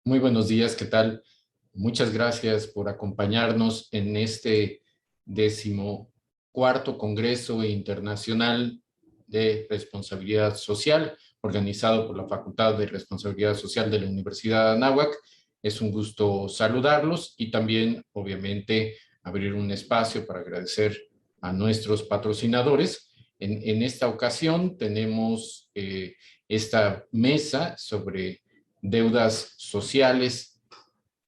Muy buenos días, ¿qué tal? Muchas gracias por acompañarnos en este 14º Congreso Internacional de Responsabilidad Social, organizado por la Facultad de Responsabilidad Social de la Universidad de Anáhuac. Es un gusto saludarlos y también, obviamente, abrir un espacio para agradecer a nuestros patrocinadores. En esta ocasión tenemos esta mesa sobre deudas sociales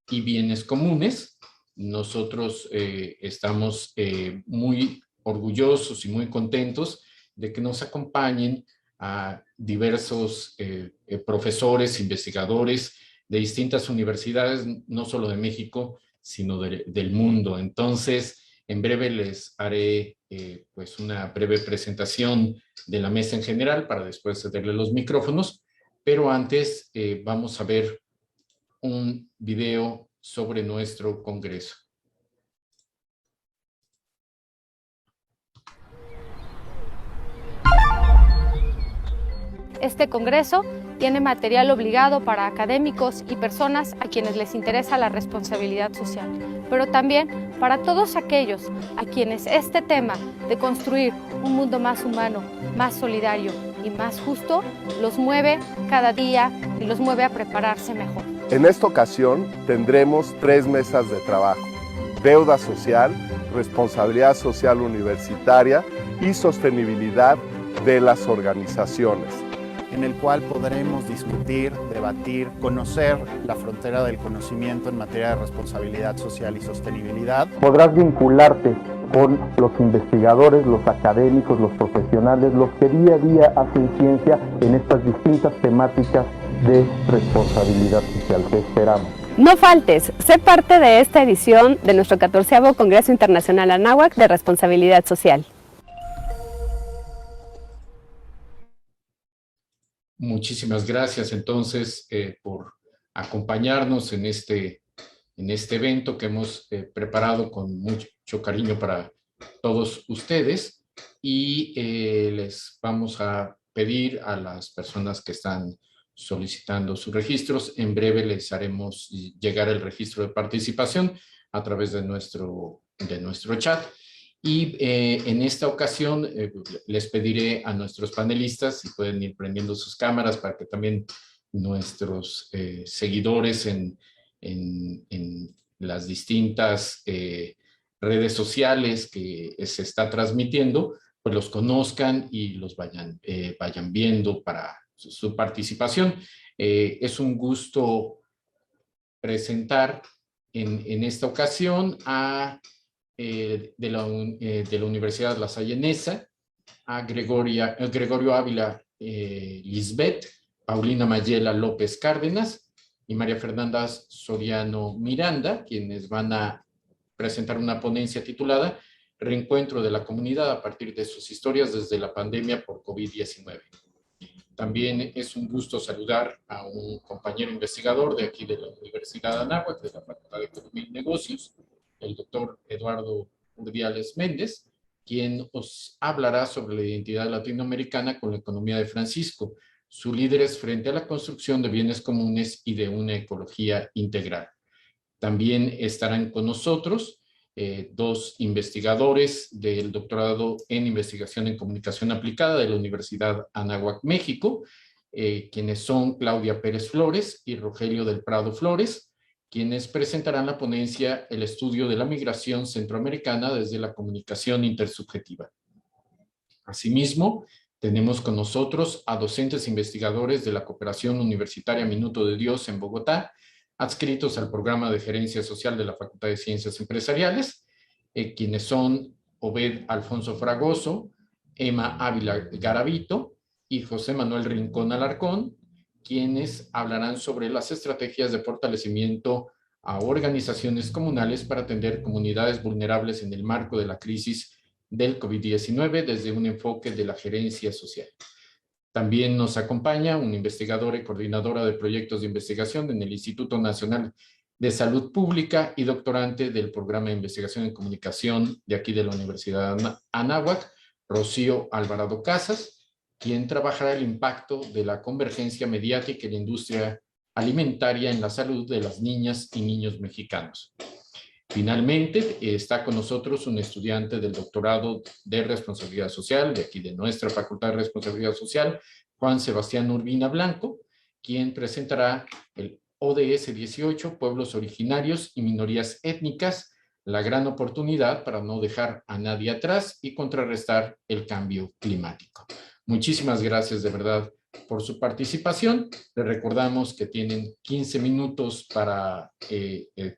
y bienes comunes. Nosotros estamos muy orgullosos y muy contentos de que nos acompañen a diversos profesores, investigadores de distintas universidades, no solo de México, sino del mundo. Entonces, en breve les haré pues una breve presentación de la mesa en general para después cederle los micrófonos, pero antes vamos a ver un video sobre nuestro congreso. Este congreso tiene material obligado para académicos y personas a quienes les interesa la responsabilidad social, pero también para todos aquellos a quienes este tema de construir un mundo más humano, más solidario y más justo los mueve cada día y los mueve a prepararse mejor. En esta ocasión tendremos 3 mesas de trabajo: deuda social, responsabilidad social universitaria y sostenibilidad de las organizaciones, en el cual podremos discutir, debatir, conocer la frontera del conocimiento en materia de responsabilidad social y sostenibilidad. Podrás vincularte con los investigadores, los académicos, los profesionales, los que día a día hacen ciencia en estas distintas temáticas de responsabilidad social. Te esperamos. No faltes, sé parte de esta edición de nuestro 14º Congreso Internacional Anáhuac de Responsabilidad Social. Muchísimas gracias entonces por acompañarnos en este evento que hemos preparado con mucho cariño para todos ustedes, y les vamos a pedir a las personas que están solicitando sus registros. En breve les haremos llegar el registro de participación a través de nuestro chat. Y en esta ocasión les pediré a nuestros panelistas si pueden ir prendiendo sus cámaras para que también nuestros seguidores en las distintas redes sociales que se está transmitiendo, pues los conozcan y los vayan viendo para su participación. Es un gusto presentar en esta ocasión a de la Universidad La Salle Neza, a Gregorio Ávila Lisbeth, Paulina Mayela López Cárdenas y María Fernanda Soriano Miranda, quienes van a presentar una ponencia titulada Reencuentro de la comunidad a partir de sus historias desde la pandemia por COVID-19. También es un gusto saludar a un compañero investigador de aquí de la Universidad de Anáhuac, de la Facultad de Economía y Negocios, el doctor Eduardo Urdiales Méndez, quien os hablará sobre la identidad latinoamericana con la economía de Francisco, sus líderes frente a la construcción de bienes comunes y de una ecología integral. También estarán con nosotros 2 investigadores del doctorado en investigación en comunicación aplicada de la Universidad Anáhuac, México, quienes son Claudia Pérez Flores y Rogelio del Prado Flores, quienes presentarán la ponencia El estudio de la migración centroamericana desde la comunicación intersubjetiva. Asimismo, tenemos con nosotros a docentes investigadores de la Cooperación Universitaria Minuto de Dios en Bogotá, adscritos al programa de Gerencia Social de la Facultad de Ciencias Empresariales, quienes son Obed Alfonso Fragoso, Emma Ávila Garavito y José Manuel Rincón Alarcón, quienes hablarán sobre las estrategias de fortalecimiento a organizaciones comunales para atender comunidades vulnerables en el marco de la crisis del COVID-19 desde un enfoque de la gerencia social. También nos acompaña una investigadora y coordinadora de proyectos de investigación en el Instituto Nacional de Salud Pública y doctorante del programa de investigación en comunicación de aquí de la Universidad Anáhuac, Rocío Alvarado Casas, quien trabajará el impacto de la convergencia mediática en la industria alimentaria en la salud de las niñas y niños mexicanos. Finalmente, está con nosotros un estudiante del doctorado de Responsabilidad Social, de aquí de nuestra Facultad de Responsabilidad Social, Juan Sebastián Urbina Blanco, quien presentará el ODS 18, Pueblos Originarios y Minorías Étnicas, la gran oportunidad para no dejar a nadie atrás y contrarrestar el cambio climático. Muchísimas gracias de verdad por su participación. Les recordamos que tienen 15 minutos para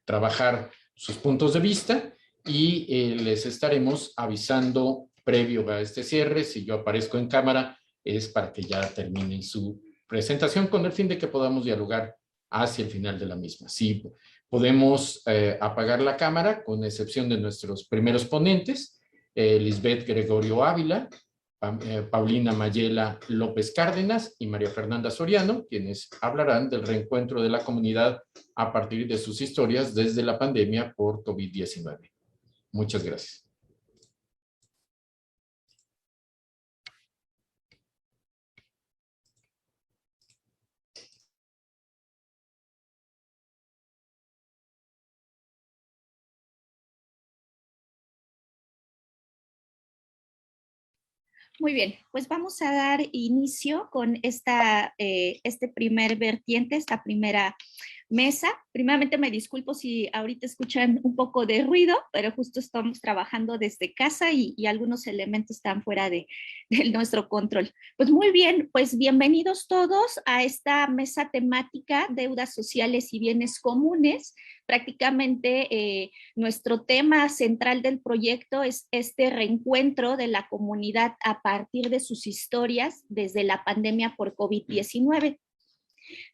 trabajar sus puntos de vista y les estaremos avisando previo a este cierre. Si yo aparezco en cámara es para que ya terminen su presentación con el fin de que podamos dialogar hacia el final de la misma. Si podemos apagar la cámara, con excepción de nuestros primeros ponentes, Lisbeth Gregorio Ávila, Paulina Mayela López Cárdenas y María Fernanda Soriano, quienes hablarán del reencuentro de la comunidad a partir de sus historias desde la pandemia por COVID-19. Muchas gracias. Muy bien, pues vamos a dar inicio con este primer vertiente, esta primera mesa. Primeramente me disculpo si ahorita escuchan un poco de ruido, pero justo estamos trabajando desde casa y algunos elementos están fuera de nuestro control. Pues muy bien, pues bienvenidos todos a esta mesa temática, deudas sociales y bienes comunes. Prácticamente nuestro tema central del proyecto es este reencuentro de la comunidad a partir de sus historias desde la pandemia por COVID-19.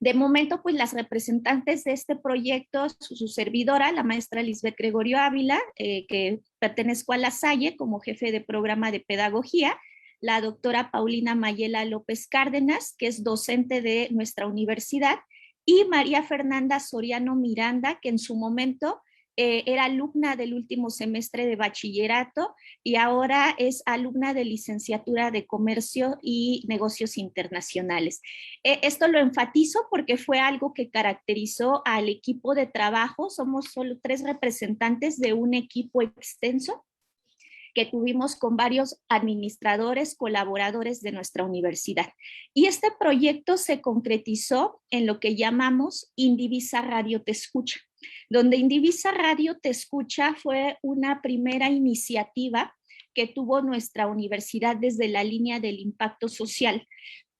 De momento, pues las representantes de este proyecto, su servidora, la maestra Lisbeth Gregorio Ávila, que pertenezco a La Salle como jefe de programa de pedagogía, la doctora Paulina Mayela López Cárdenas, que es docente de nuestra universidad, y María Fernanda Soriano Miranda, que en su momento era alumna del último semestre de bachillerato y ahora es alumna de licenciatura de Comercio y Negocios Internacionales. Esto lo enfatizo porque fue algo que caracterizó al equipo de trabajo. Somos solo 3 representantes de un equipo extenso que tuvimos con varios administradores, colaboradores de nuestra universidad. Y este proyecto se concretizó en lo que llamamos Indivisa Radio Te Escucha, donde Indivisa Radio Te Escucha fue una primera iniciativa que tuvo nuestra universidad desde la línea del impacto social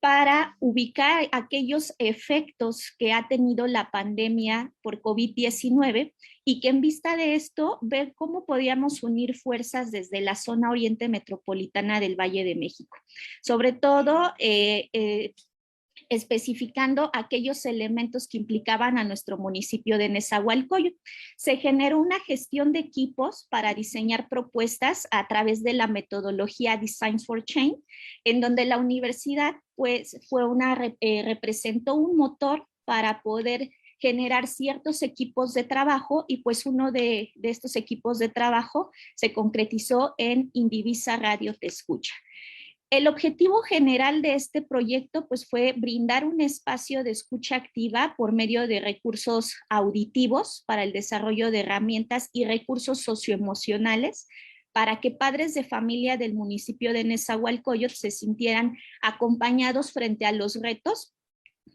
para ubicar aquellos efectos que ha tenido la pandemia por COVID-19 y que en vista de esto, ver cómo podíamos unir fuerzas desde la zona oriente metropolitana del Valle de México. Sobre todo, especificando aquellos elementos que implicaban a nuestro municipio de Nezahualcóyotl. Se generó una gestión de equipos para diseñar propuestas a través de la metodología Design for Change, en donde la universidad pues, representó un motor para poder generar ciertos equipos de trabajo y pues uno de estos equipos de trabajo se concretizó en Indivisa Radio Te Escucha. El objetivo general de este proyecto pues, fue brindar un espacio de escucha activa por medio de recursos auditivos para el desarrollo de herramientas y recursos socioemocionales para que padres de familia del municipio de Nezahualcóyotl se sintieran acompañados frente a los retos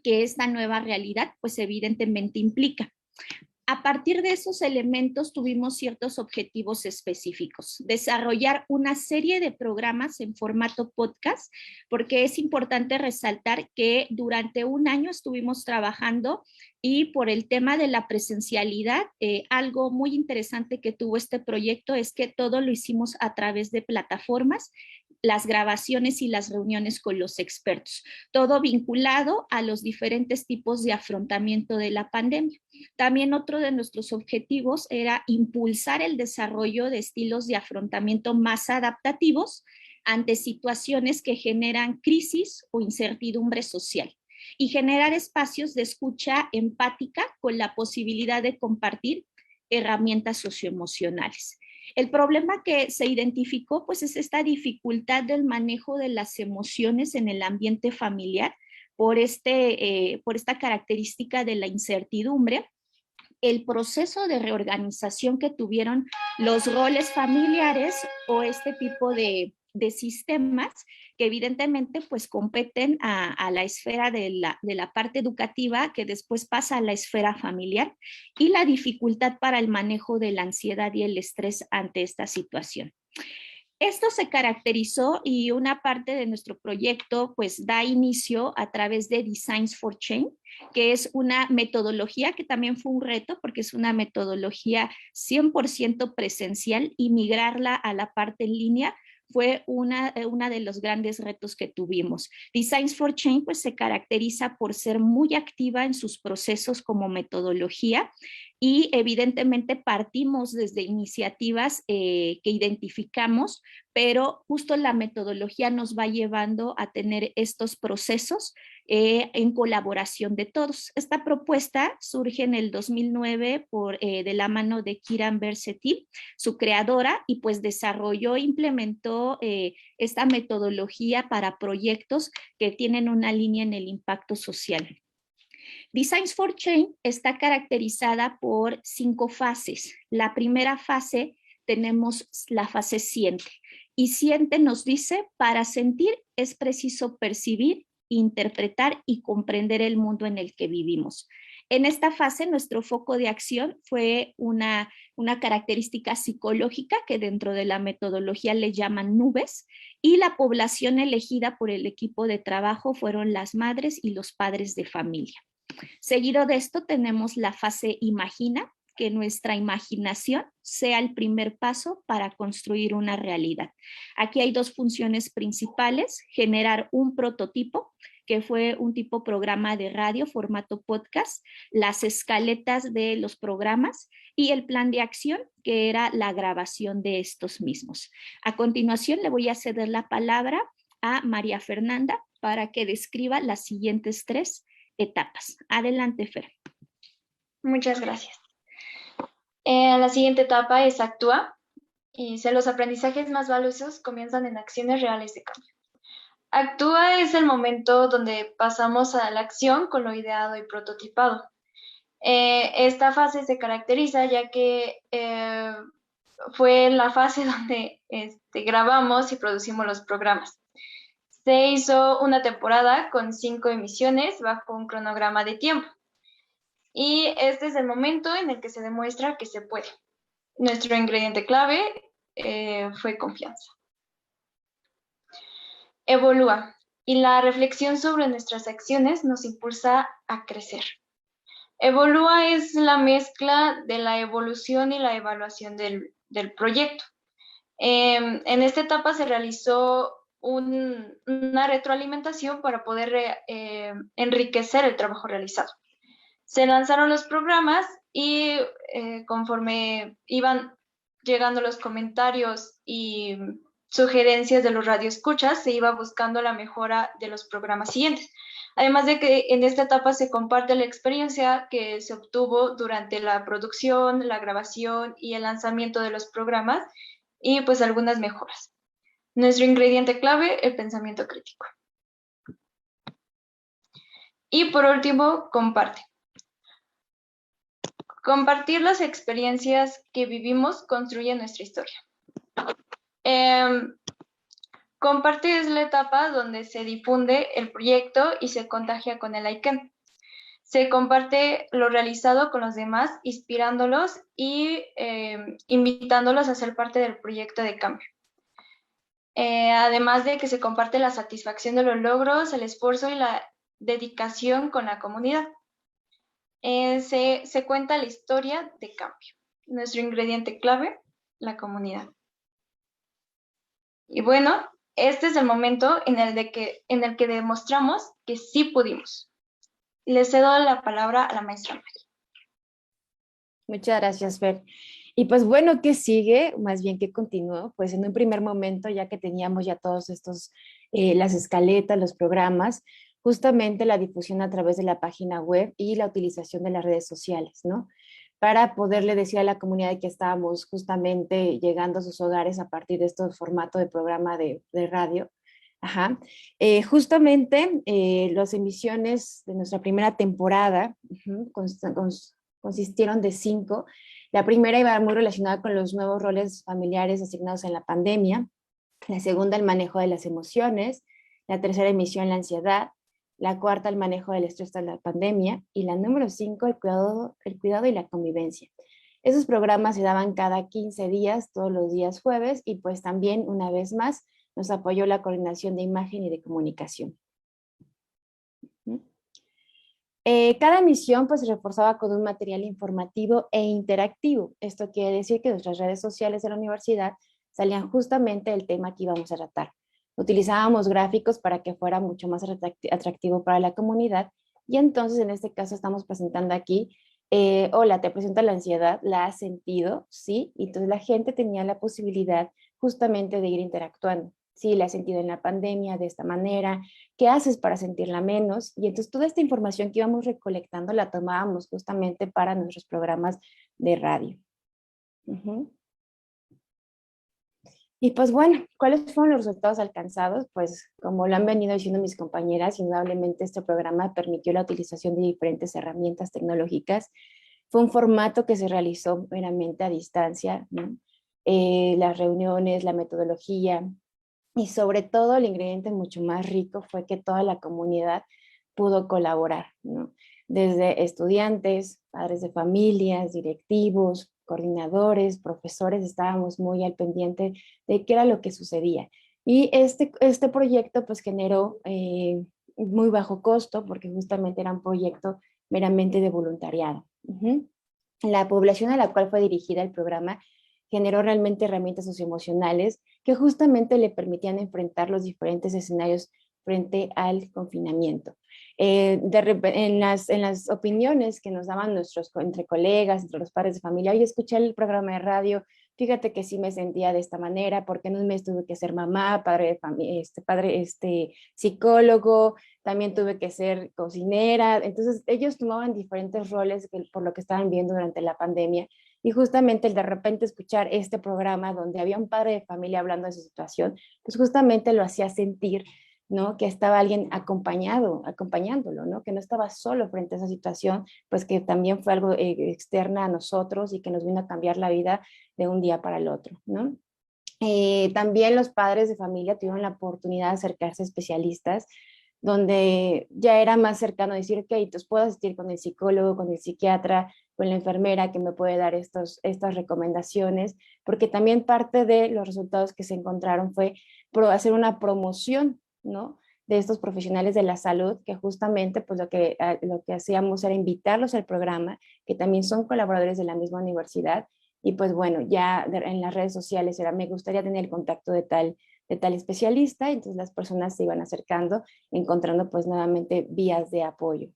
que esta nueva realidad pues evidentemente implica. A partir de esos elementos tuvimos ciertos objetivos específicos. Desarrollar una serie de programas en formato podcast, porque es importante resaltar que durante un año estuvimos trabajando y por el tema de la presencialidad, algo muy interesante que tuvo este proyecto es que todo lo hicimos a través de plataformas, las grabaciones y las reuniones con los expertos, todo vinculado a los diferentes tipos de afrontamiento de la pandemia. También otro de nuestros objetivos era impulsar el desarrollo de estilos de afrontamiento más adaptativos ante situaciones que generan crisis o incertidumbre social y generar espacios de escucha empática con la posibilidad de compartir herramientas socioemocionales. El problema que se identificó pues es esta dificultad del manejo de las emociones en el ambiente familiar por esta característica de la incertidumbre, el proceso de reorganización que tuvieron los roles familiares o este tipo de sistemas que evidentemente pues competen a la esfera de la parte educativa, que después pasa a la esfera familiar, y la dificultad para el manejo de la ansiedad y el estrés ante esta situación. Esto se caracterizó y una parte de nuestro proyecto pues da inicio a través de Designs for Change, que es una metodología que también fue un reto porque es una metodología 100% presencial, y migrarla a la parte en línea fue una de los grandes retos que tuvimos. Designs for Change pues se caracteriza por ser muy activa en sus procesos como metodología, y evidentemente partimos desde iniciativas que identificamos, pero justo la metodología nos va llevando a tener estos procesos en colaboración de todos. Esta propuesta surge en el 2009 de la mano de Kiran Bersetti, su creadora, y pues desarrolló e implementó esta metodología para proyectos que tienen una línea en el impacto social. Designs for Change está caracterizada por 5 fases. La primera fase tenemos la fase siente. Y siente nos dice, para sentir es preciso percibir, interpretar y comprender el mundo en el que vivimos. En esta fase, nuestro foco de acción fue una característica psicológica que dentro de la metodología le llaman nubes, y la población elegida por el equipo de trabajo fueron las madres y los padres de familia. Seguido de esto tenemos la fase imagina, que nuestra imaginación sea el primer paso para construir una realidad. Aquí hay 2 funciones principales: generar un prototipo, que fue un tipo programa de radio, formato podcast, las escaletas de los programas, y el plan de acción, que era la grabación de estos mismos. A continuación le voy a ceder la palabra a María Fernanda para que describa las siguientes 3 etapas. Adelante, Fer. Muchas gracias. La siguiente etapa es actúa, y los aprendizajes más valiosos comienzan en acciones reales de cambio. Actúa es el momento donde pasamos a la acción con lo ideado y prototipado. Esta fase se caracteriza ya que fue la fase donde grabamos y producimos los programas. Se hizo una temporada con 5 emisiones bajo un cronograma de tiempo. Y este es el momento en el que se demuestra que se puede. Nuestro ingrediente clave fue confianza. Evolúa. Y la reflexión sobre nuestras acciones nos impulsa a crecer. Evolúa es la mezcla de la evolución y la evaluación del proyecto. En esta etapa se realizó una retroalimentación para poder enriquecer el trabajo realizado. Se lanzaron los programas y conforme iban llegando los comentarios y sugerencias de los radioescuchas, se iba buscando la mejora de los programas siguientes. Además de que en esta etapa se comparte la experiencia que se obtuvo durante la producción, la grabación y el lanzamiento de los programas, y pues algunas mejoras. Nuestro ingrediente clave, el pensamiento crítico. Y por último, comparte. Compartir las experiencias que vivimos construye nuestra historia. Comparte es la etapa donde se difunde el proyecto y se contagia con el ICANN. Se comparte lo realizado con los demás, inspirándolos y invitándolos a ser parte del proyecto de cambio. Además de que se comparte la satisfacción de los logros, el esfuerzo y la dedicación con la comunidad. Se cuenta la historia de cambio. Nuestro ingrediente clave, la comunidad. Y bueno, este es el momento en el que demostramos que sí pudimos. Le cedo la palabra a la maestra Mari. Muchas gracias, Fer. Y pues bueno, ¿qué sigue? Más bien, ¿qué continuó? Pues en un primer momento, ya que teníamos ya todos estos, las escaletas, los programas, justamente la difusión a través de la página web y la utilización de las redes sociales, ¿no? Para poderle decir a la comunidad que estábamos justamente llegando a sus hogares a partir de este formato de programa de radio, Ajá. Justamente las emisiones de nuestra primera temporada consistieron de 5. La primera iba muy relacionada con los nuevos roles familiares asignados en la pandemia, la segunda el manejo de las emociones, la tercera emisión la ansiedad, la cuarta el manejo del estrés tras la pandemia y la número 5 el cuidado y la convivencia. Esos programas se daban cada 15 días, todos los días jueves, y pues también una vez más nos apoyó la coordinación de imagen y de comunicación. Cada emisión pues se reforzaba con un material informativo e interactivo. Esto quiere decir que nuestras redes sociales de la universidad salían justamente del tema que íbamos a tratar. Utilizábamos gráficos para que fuera mucho más atractivo para la comunidad y entonces en este caso estamos presentando aquí, hola, te presento la ansiedad, ¿la has sentido? Sí, y entonces la gente tenía la posibilidad justamente de ir interactuando. Sí, la has sentido en la pandemia de esta manera, ¿qué haces para sentirla menos? Y entonces toda esta información que íbamos recolectando la tomábamos justamente para nuestros programas de radio. Y pues bueno, ¿cuáles fueron los resultados alcanzados? Pues como lo han venido diciendo mis compañeras, indudablemente este programa permitió la utilización de diferentes herramientas tecnológicas. Fue un formato que se realizó meramente a distancia, ¿no? Las reuniones, la metodología, y sobre todo el ingrediente mucho más rico fue que toda la comunidad pudo colaborar, ¿no? Desde estudiantes, padres de familias, directivos, coordinadores, profesores, estábamos muy al pendiente de qué era lo que sucedía. Y este proyecto pues generó muy bajo costo porque justamente era un proyecto meramente de voluntariado. La población a la cual fue dirigida el programa generó realmente herramientas socioemocionales que justamente le permitían enfrentar los diferentes escenarios frente al confinamiento. En las opiniones que nos daban entre colegas, entre los padres de familia, oye, escuché el programa de radio, fíjate que sí me sentía de esta manera, porque en un mes tuve que ser mamá, padre psicólogo, también tuve que ser cocinera. Entonces ellos tomaban diferentes roles por lo que estaban viendo durante la pandemia. Y justamente el de repente escuchar este programa donde había un padre de familia hablando de su situación, pues justamente lo hacía sentir, ¿no? Que estaba alguien acompañándolo, ¿no? Que no estaba solo frente a esa situación, pues que también fue algo externa a nosotros y que nos vino a cambiar la vida de un día para el otro, ¿no? También los padres de familia tuvieron la oportunidad de acercarse a especialistas donde ya era más cercano decir, ok, entonces puedo asistir con el psicólogo, con el psiquiatra, con la enfermera que me puede dar estas recomendaciones, porque también parte de los resultados que se encontraron fue hacer una promoción, ¿no? De estos profesionales de la salud, que justamente pues lo que hacíamos era invitarlos al programa, que también son colaboradores de la misma universidad, y pues bueno, ya en las redes sociales era, me gustaría tener el contacto de tal especialista, entonces las personas se iban acercando, encontrando pues nuevamente vías de apoyo.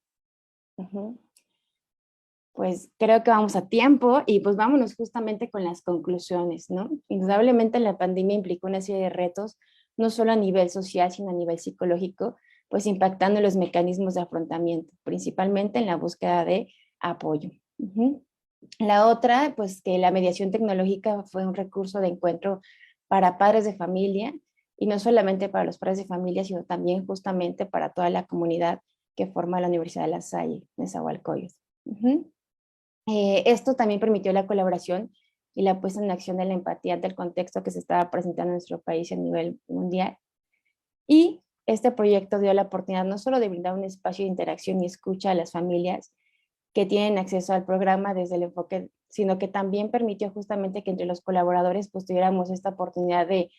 Pues creo que vamos a tiempo y pues vámonos justamente con las conclusiones, ¿no? Indudablemente la pandemia implicó una serie de retos, no solo a nivel social, sino a nivel psicológico, pues impactando los mecanismos de afrontamiento, principalmente en la búsqueda de apoyo. La otra, pues que la mediación tecnológica fue un recurso de encuentro para padres de familia, y no solamente para los padres de familia, sino también justamente para toda la comunidad que forma la Universidad de La Salle, Nezahualcóyotl. Esto también permitió la colaboración y la puesta en acción de la empatía ante el contexto que se estaba presentando en nuestro país a nivel mundial. Y este proyecto dio la oportunidad no solo de brindar un espacio de interacción y escucha a las familias que tienen acceso al programa desde el enfoque, sino que también permitió justamente que entre los colaboradores pues tuviéramos esta oportunidad de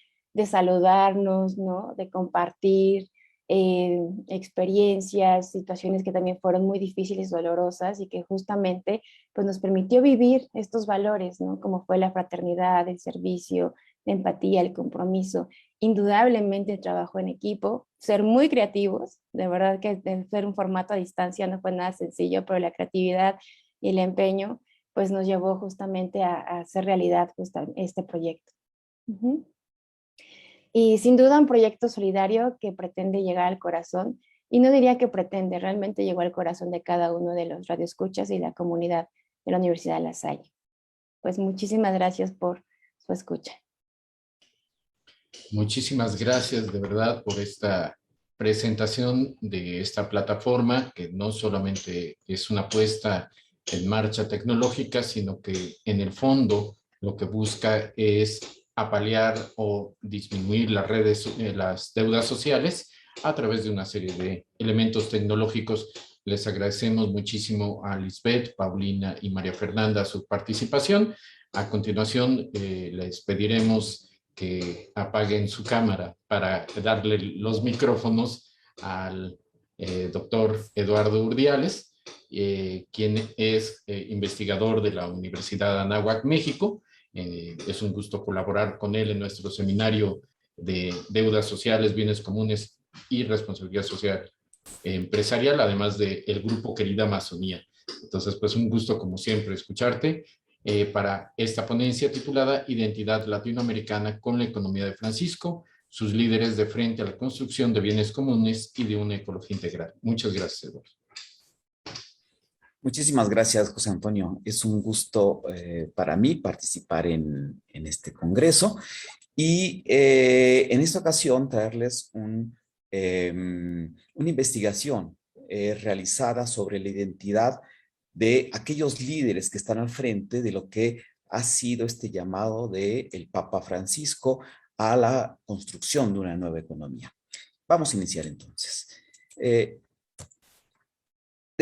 saludarnos, ¿no? De compartir experiencias, situaciones que también fueron muy difíciles, dolorosas, y que justamente pues nos permitió vivir estos valores, ¿no? Como fue la fraternidad, el servicio, la empatía, el compromiso, indudablemente el trabajo en equipo, ser muy creativos, de verdad que hacer un formato a distancia no fue nada sencillo, pero la creatividad y el empeño pues nos llevó justamente a hacer realidad este proyecto. Y sin duda un proyecto solidario que pretende llegar al corazón, y no diría que pretende, realmente llegó al corazón de cada uno de los radioescuchas y la comunidad de la Universidad de La Salle. Pues muchísimas gracias por su escucha. Muchísimas gracias de verdad por esta presentación de esta plataforma, que no solamente es una puesta en marcha tecnológica, sino que en el fondo lo que busca es apalear o disminuir las deudas sociales a través de una serie de elementos tecnológicos. Les agradecemos muchísimo a Lisbeth, Paulina y María Fernanda su participación. A continuación, les pediremos que apaguen su cámara para darle los micrófonos al doctor Eduardo Urdiales, quien es investigador de la Universidad de Anáhuac, México. Es un gusto colaborar con él en nuestro seminario de deudas sociales, bienes comunes y responsabilidad social empresarial, además del grupo Querida Amazonía. Entonces, pues un gusto como siempre escucharte para esta ponencia titulada Identidad Latinoamericana con la economía de Francisco, sus líderes de frente a la construcción de bienes comunes y de una ecología integral. Muchas gracias, Eduardo. Muchísimas gracias, José Antonio. Es un gusto para mí participar en este congreso y en esta ocasión traerles una investigación realizada sobre la identidad de aquellos líderes que están al frente de lo que ha sido este llamado del Papa Francisco a la construcción de una nueva economía. Vamos a iniciar entonces. ¿De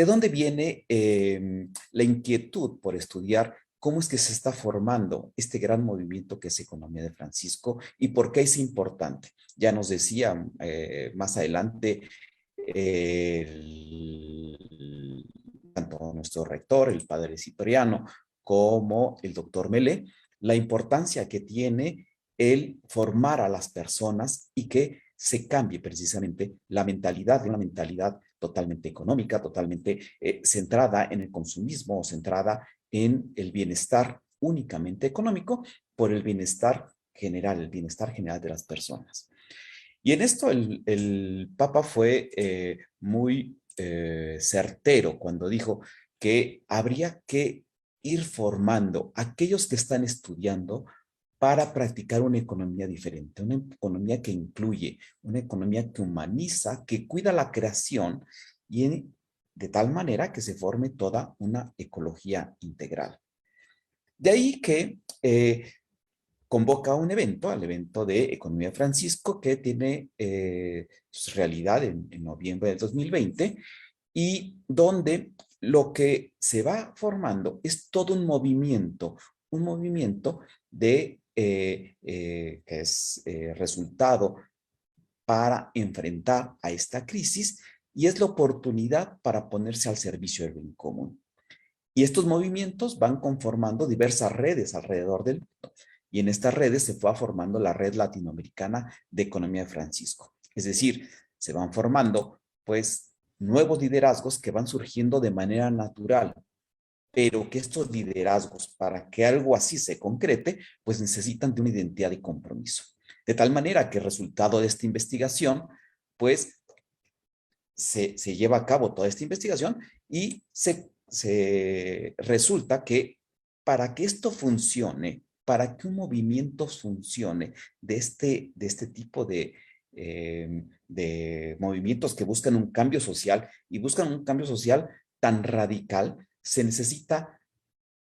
dónde viene la inquietud por estudiar cómo es que se está formando este gran movimiento que es Economía de Francisco y por qué es importante? Ya nos decía más adelante tanto nuestro rector, el padre Cipriano, como el doctor Melé, la importancia que tiene el formar a las personas y que se cambie precisamente la mentalidad de una mentalidad totalmente económica, totalmente centrada en el consumismo o centrada en el bienestar únicamente económico por el bienestar general de las personas. Y en esto el Papa fue muy certero cuando dijo que habría que ir formando a aquellos que están estudiando para practicar una economía diferente, una economía que incluye, una economía que humaniza, que cuida la creación y de tal manera que se forme toda una ecología integral. De ahí que convoca un evento, al evento de Economía Francisco, que tiene su realidad en noviembre del 2020, y donde lo que se va formando es todo un movimiento de que es resultado para enfrentar a esta crisis y es la oportunidad para ponerse al servicio del bien común. Y estos movimientos van conformando diversas redes alrededor del mundo. Y en estas redes se fue formando la Red Latinoamericana de Economía de Francisco. Es decir, se van formando pues nuevos liderazgos que van surgiendo de manera natural, pero que estos liderazgos, para que algo así se concrete, pues necesitan de una identidad y compromiso. De tal manera que el resultado de esta investigación, pues se lleva a cabo toda esta investigación y resulta que para que esto funcione, para que un movimiento funcione de este tipo de movimientos que buscan un cambio social y buscan un cambio social tan radical, se necesita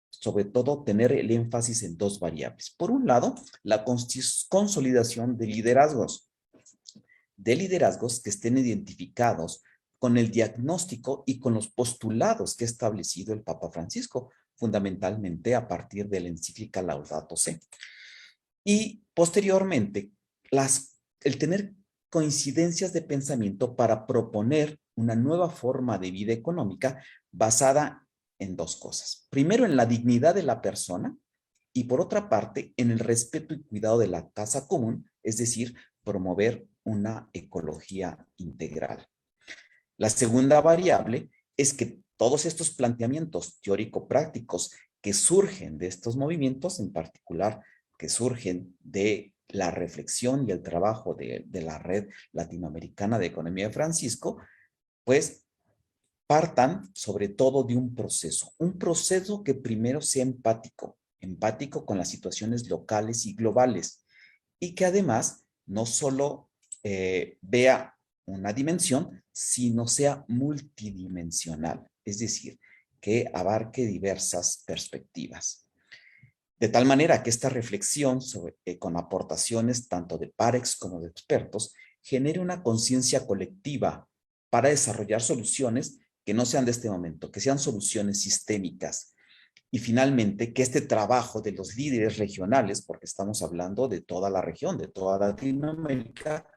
sobre todo tener el énfasis en dos variables. Por un lado, la consolidación de liderazgos que estén identificados con el diagnóstico y con los postulados que ha establecido el Papa Francisco, fundamentalmente a partir de la encíclica Laudato Si. Y posteriormente, el tener coincidencias de pensamiento para proponer una nueva forma de vida económica basada en dos cosas. Primero, en la dignidad de la persona y por otra parte, en el respeto y cuidado de la casa común, es decir, promover una ecología integral. La segunda variable es que todos estos planteamientos teórico-prácticos que surgen de estos movimientos, en particular que surgen de la reflexión y el trabajo de la Red Latinoamericana de Economía de Francisco, pues partan sobre todo de un proceso que primero sea empático con las situaciones locales y globales, y que además no solo vea una dimensión, sino sea multidimensional, es decir, que abarque diversas perspectivas. De tal manera que esta reflexión con aportaciones tanto de pares como de expertos genere una conciencia colectiva para desarrollar soluciones que no sean de este momento, que sean soluciones sistémicas. Y finalmente, que este trabajo de los líderes regionales, porque estamos hablando de toda la región, de toda Latinoamérica,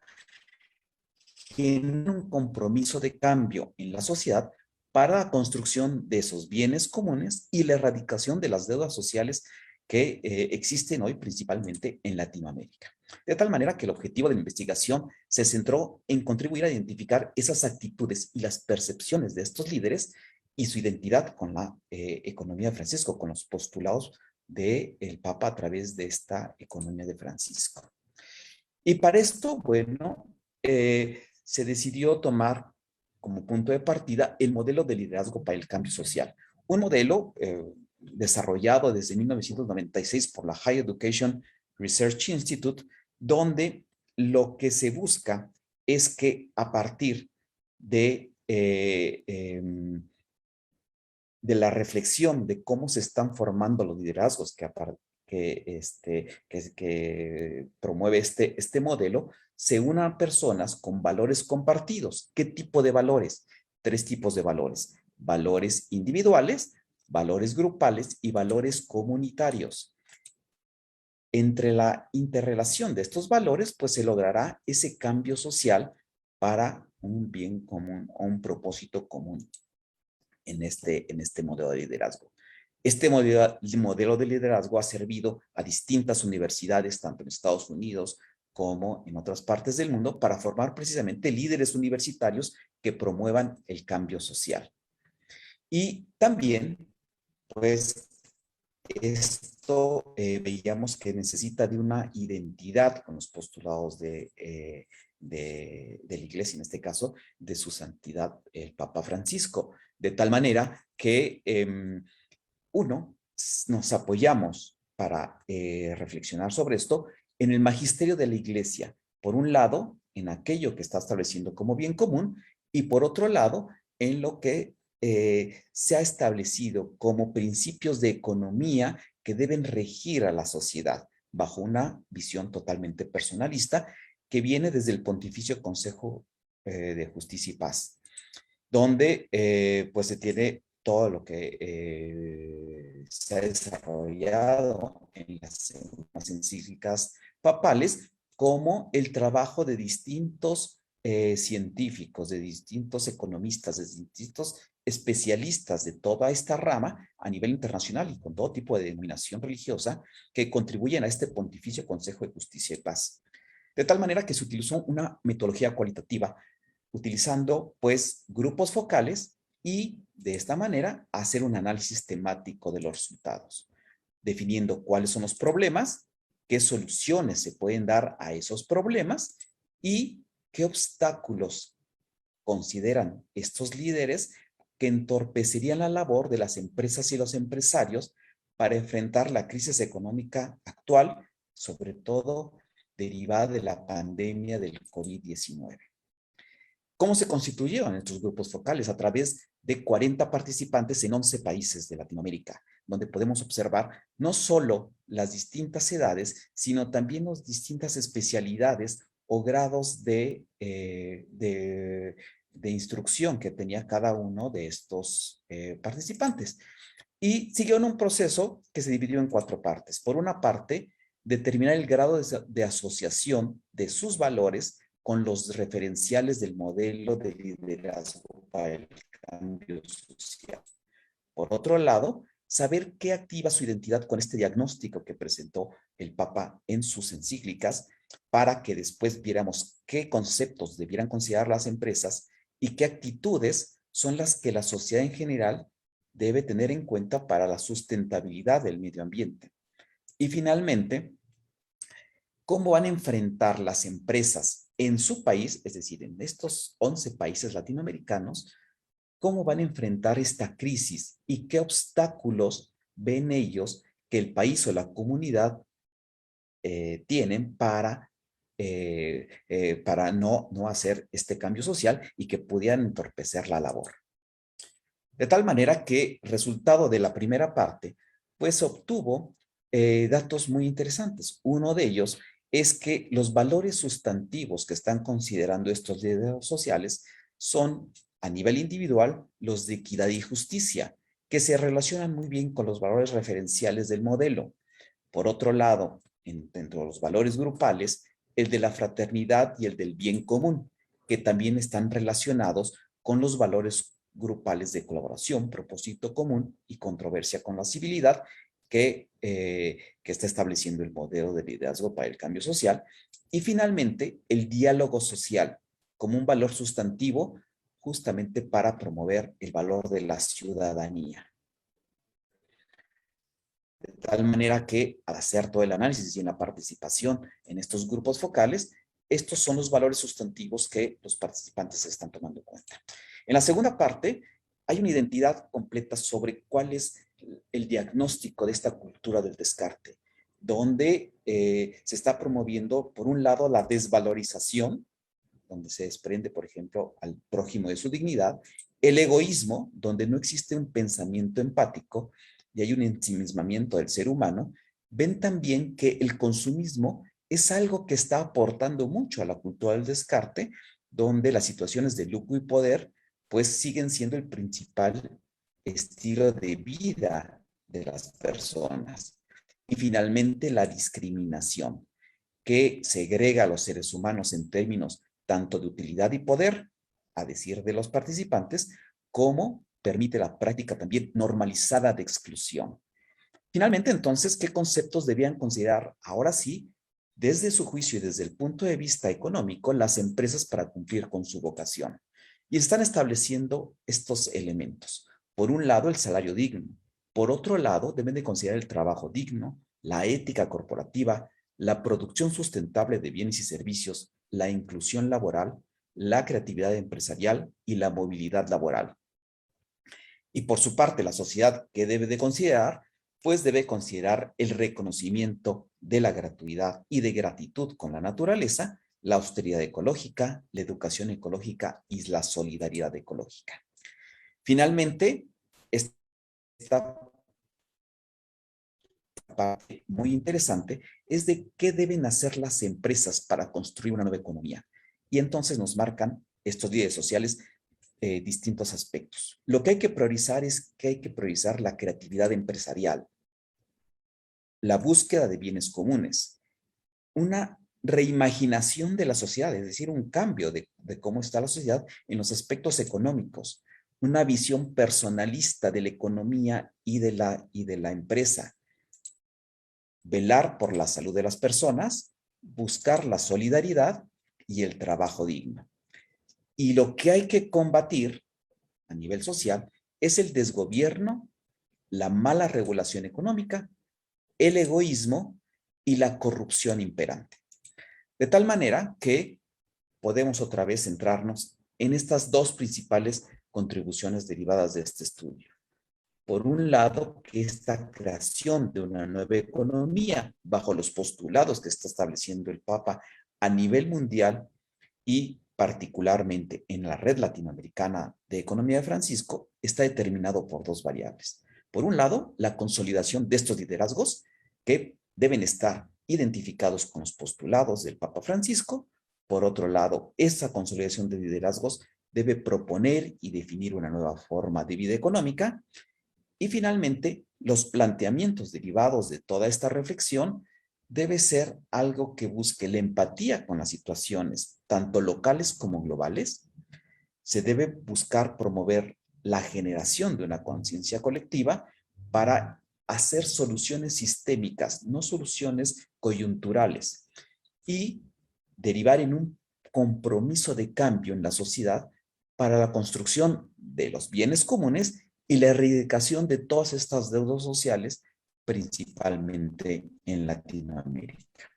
tiene un compromiso de cambio en la sociedad para la construcción de esos bienes comunes y la erradicación de las deudas sociales que existen hoy principalmente en Latinoamérica. De tal manera que el objetivo de la investigación se centró en contribuir a identificar esas actitudes y las percepciones de estos líderes y su identidad con la economía de Francisco, con los postulados del Papa a través de esta economía de Francisco. Y para esto, bueno, se decidió tomar como punto de partida el modelo de liderazgo para el cambio social. Un modelo desarrollado desde 1996 por la Higher Education Research Institute, donde lo que se busca es que a partir de la reflexión de cómo se están formando los liderazgos que promueve este modelo, se unan personas con valores compartidos. ¿Qué tipo de valores? 3 tipos de valores. Valores individuales, valores grupales y valores comunitarios. Entre la interrelación de estos valores, pues se logrará ese cambio social para un bien común o un propósito común en este modelo de liderazgo. Este modelo de liderazgo ha servido a distintas universidades, tanto en Estados Unidos como en otras partes del mundo, para formar precisamente líderes universitarios que promuevan el cambio social. Y también, pues, esto veíamos que necesita de una identidad con los postulados de la Iglesia, en este caso, de su santidad, el Papa Francisco, de tal manera que nos apoyamos para reflexionar sobre esto en el magisterio de la Iglesia, por un lado, en aquello que está estableciendo como bien común, y por otro lado, en lo que se ha establecido como principios de economía que deben regir a la sociedad, bajo una visión totalmente personalista que viene desde el Pontificio Consejo de Justicia y Paz, donde pues se tiene todo lo que se ha desarrollado en las encíclicas papales, como el trabajo de distintos científicos, de distintos economistas, de distintos especialistas de toda esta rama a nivel internacional y con todo tipo de denominación religiosa que contribuyen a este Pontificio Consejo de Justicia y Paz. De tal manera que se utilizó una metodología cualitativa, utilizando pues grupos focales y de esta manera hacer un análisis temático de los resultados, definiendo cuáles son los problemas, qué soluciones se pueden dar a esos problemas y qué obstáculos consideran estos líderes que entorpecerían la labor de las empresas y los empresarios para enfrentar la crisis económica actual, sobre todo derivada de la pandemia del COVID-19. ¿Cómo se constituyeron estos grupos focales? A través de 40 participantes en 11 países de Latinoamérica, donde podemos observar no solo las distintas edades, sino también las distintas especialidades o grados de instrucción que tenía cada uno de estos participantes. Y siguió en un proceso que se dividió en 4 partes. Por una parte, determinar el grado de asociación de sus valores con los referenciales del modelo de liderazgo para el cambio social. Por otro lado, saber qué activa su identidad con este diagnóstico que presentó el Papa en sus encíclicas, para que después viéramos qué conceptos debieran considerar las empresas y qué actitudes son las que la sociedad en general debe tener en cuenta para la sustentabilidad del medio ambiente. Y finalmente, cómo van a enfrentar las empresas en su país, es decir, en estos 11 países latinoamericanos, cómo van a enfrentar esta crisis y qué obstáculos ven ellos que el país o la comunidad tienen para para no hacer este cambio social y que pudieran entorpecer la labor. De tal manera que, resultado de la primera parte, pues obtuvo datos muy interesantes. Uno de ellos es que los valores sustantivos que están considerando estos líderes sociales son, a nivel individual, los de equidad y justicia, que se relacionan muy bien con los valores referenciales del modelo. Por otro lado, dentro de los valores grupales, el de la fraternidad y el del bien común, que también están relacionados con los valores grupales de colaboración, propósito común y controversia con la civilidad, que está estableciendo el modelo de liderazgo para el cambio social. Y finalmente, el diálogo social como un valor sustantivo justamente para promover el valor de la ciudadanía. De tal manera que al hacer todo el análisis y en la participación en estos grupos focales, estos son los valores sustantivos que los participantes están tomando en cuenta. En la segunda parte, hay una identidad completa sobre cuál es el diagnóstico de esta cultura del descarte, donde se está promoviendo, por un lado, la desvalorización, donde se desprende, por ejemplo, al prójimo de su dignidad, el egoísmo, donde no existe un pensamiento empático y hay un ensimismamiento del ser humano. Ven también que el consumismo es algo que está aportando mucho a la cultura del descarte, donde las situaciones de lujo y poder pues siguen siendo el principal estilo de vida de las personas. Y finalmente la discriminación, que segrega a los seres humanos en términos tanto de utilidad y poder, a decir de los participantes, como permite la práctica también normalizada de exclusión. Finalmente, entonces, ¿qué conceptos debían considerar ahora sí, desde su juicio y desde el punto de vista económico, las empresas para cumplir con su vocación? Y están estableciendo estos elementos. Por un lado, el salario digno. Por otro lado, deben de considerar el trabajo digno, la ética corporativa, la producción sustentable de bienes y servicios, la inclusión laboral, la creatividad empresarial y la movilidad laboral. Y por su parte, la sociedad, ¿qué debe de considerar? Pues debe considerar el reconocimiento de la gratuidad y de gratitud con la naturaleza, la austeridad ecológica, la educación ecológica y la solidaridad ecológica. Finalmente, esta parte muy interesante es de qué deben hacer las empresas para construir una nueva economía. Y entonces nos marcan estos líderes sociales distintos aspectos. Lo que hay que priorizar es que hay que priorizar la creatividad empresarial, la búsqueda de bienes comunes, una reimaginación de la sociedad, es decir, un cambio de cómo está la sociedad en los aspectos económicos, una visión personalista de la economía y de la empresa, velar por la salud de las personas, buscar la solidaridad y el trabajo digno. Y lo que hay que combatir a nivel social es el desgobierno, la mala regulación económica, el egoísmo y la corrupción imperante. De tal manera que podemos otra vez centrarnos en estas dos principales contribuciones derivadas de este estudio. Por un lado, que esta creación de una nueva economía bajo los postulados que está estableciendo el Papa a nivel mundial y particularmente en la red latinoamericana de economía de Francisco, está determinado por dos variables. Por un lado, la consolidación de estos liderazgos que deben estar identificados con los postulados del Papa Francisco. Por otro lado, esa consolidación de liderazgos debe proponer y definir una nueva forma de vida económica. Y finalmente, los planteamientos derivados de toda esta reflexión debe ser algo que busque la empatía con las situaciones, tanto locales como globales. Se debe buscar promover la generación de una conciencia colectiva para hacer soluciones sistémicas, no soluciones coyunturales, y derivar en un compromiso de cambio en la sociedad para la construcción de los bienes comunes y la erradicación de todas estas deudas sociales, principalmente en Latinoamérica.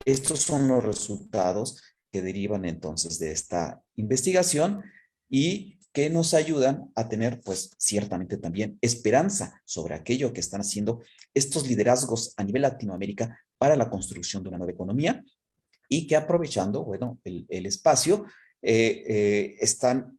Estos son los resultados que derivan entonces de esta investigación y que nos ayudan a tener, pues, ciertamente también esperanza sobre aquello que están haciendo estos liderazgos a nivel Latinoamérica para la construcción de una nueva economía, y que aprovechando, bueno, el espacio, están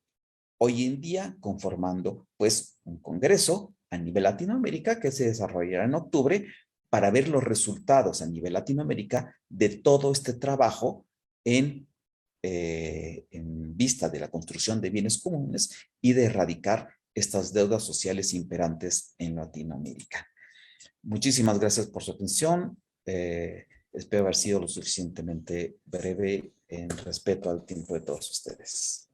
hoy en día conformando pues un congreso a nivel Latinoamérica que se desarrollará en octubre para ver los resultados a nivel Latinoamérica de todo este trabajo en vista de la construcción de bienes comunes y de erradicar estas deudas sociales imperantes en Latinoamérica. Muchísimas gracias por su atención. Espero haber sido lo suficientemente breve en respeto al tiempo de todos ustedes.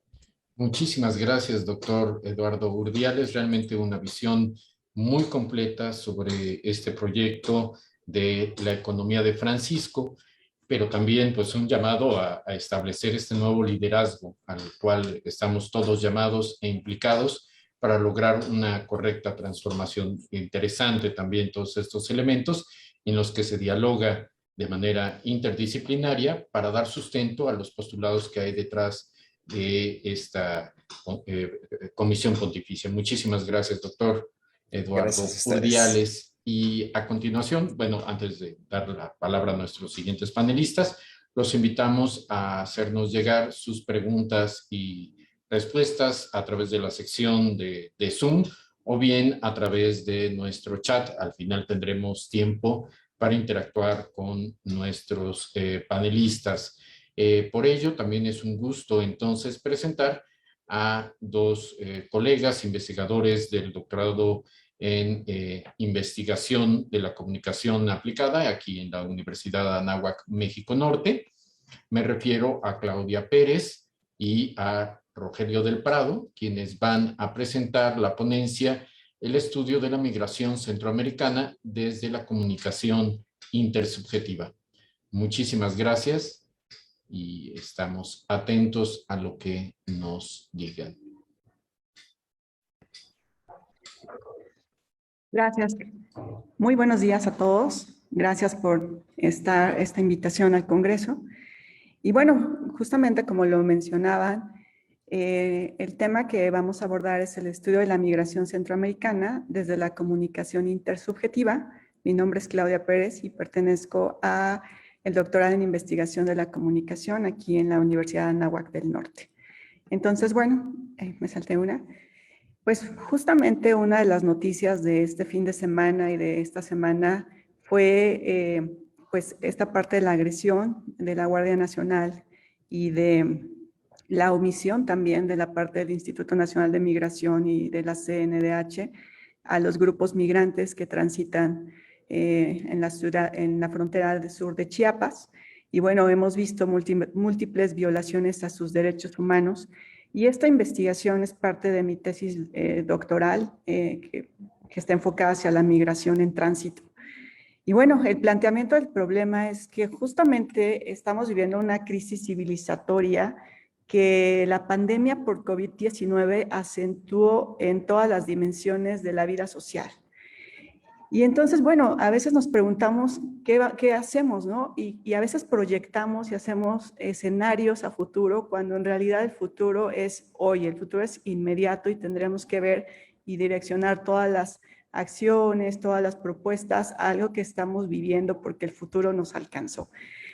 Muchísimas gracias, doctor Eduardo Urdiales. Realmente una visión muy completa sobre este proyecto de la economía de Francisco, pero también pues un llamado a establecer este nuevo liderazgo al cual estamos todos llamados e implicados para lograr una correcta transformación. Interesante también todos estos elementos en los que se dialoga de manera interdisciplinaria para dar sustento a los postulados que hay detrás de esta comisión pontificia. Muchísimas gracias, doctor Eduardo Urdiales. Y a continuación, bueno, antes de dar la palabra a nuestros siguientes panelistas, los invitamos a hacernos llegar sus preguntas y respuestas a través de la sección de Zoom o bien a través de nuestro chat. Al final tendremos tiempo para interactuar con nuestros panelistas. Por ello, también es un gusto entonces presentar a dos colegas investigadores del doctorado en investigación de la comunicación aplicada aquí en la Universidad de Anáhuac, México Norte. Me refiero a Claudia Pérez y a Rogelio del Prado, quienes van a presentar la ponencia El estudio de la migración centroamericana desde la comunicación intersubjetiva. Muchísimas gracias y estamos atentos a lo que nos digan. Gracias. Muy buenos días a todos. Gracias por esta invitación al Congreso. Y bueno, justamente como lo mencionaban, el tema que vamos a abordar es el estudio de la migración centroamericana desde la comunicación intersubjetiva. Mi nombre es Claudia Pérez y pertenezco a el doctorado en investigación de la comunicación aquí en la Universidad de Anáhuac del Norte. Entonces, bueno, me salté una. Pues justamente una de las noticias de este fin de semana y de esta semana fue pues esta parte de la agresión de la Guardia Nacional y de la omisión también de la parte del Instituto Nacional de Migración y de la CNDH a los grupos migrantes que transitan en la frontera del sur de Chiapas. Y bueno, hemos visto múltiples violaciones a sus derechos humanos. Y esta investigación es parte de mi tesis doctoral que está enfocada hacia la migración en tránsito. Y bueno, el planteamiento del problema es que justamente estamos viviendo una crisis civilizatoria que la pandemia por COVID-19 acentuó en todas las dimensiones de la vida social. Y entonces, bueno, a veces nos preguntamos qué hacemos, ¿no? Y a veces proyectamos y hacemos escenarios a futuro cuando en realidad el futuro es hoy, el futuro es inmediato y tendremos que ver y direccionar todas las acciones, todas las propuestas a algo que estamos viviendo porque el futuro nos alcanzó.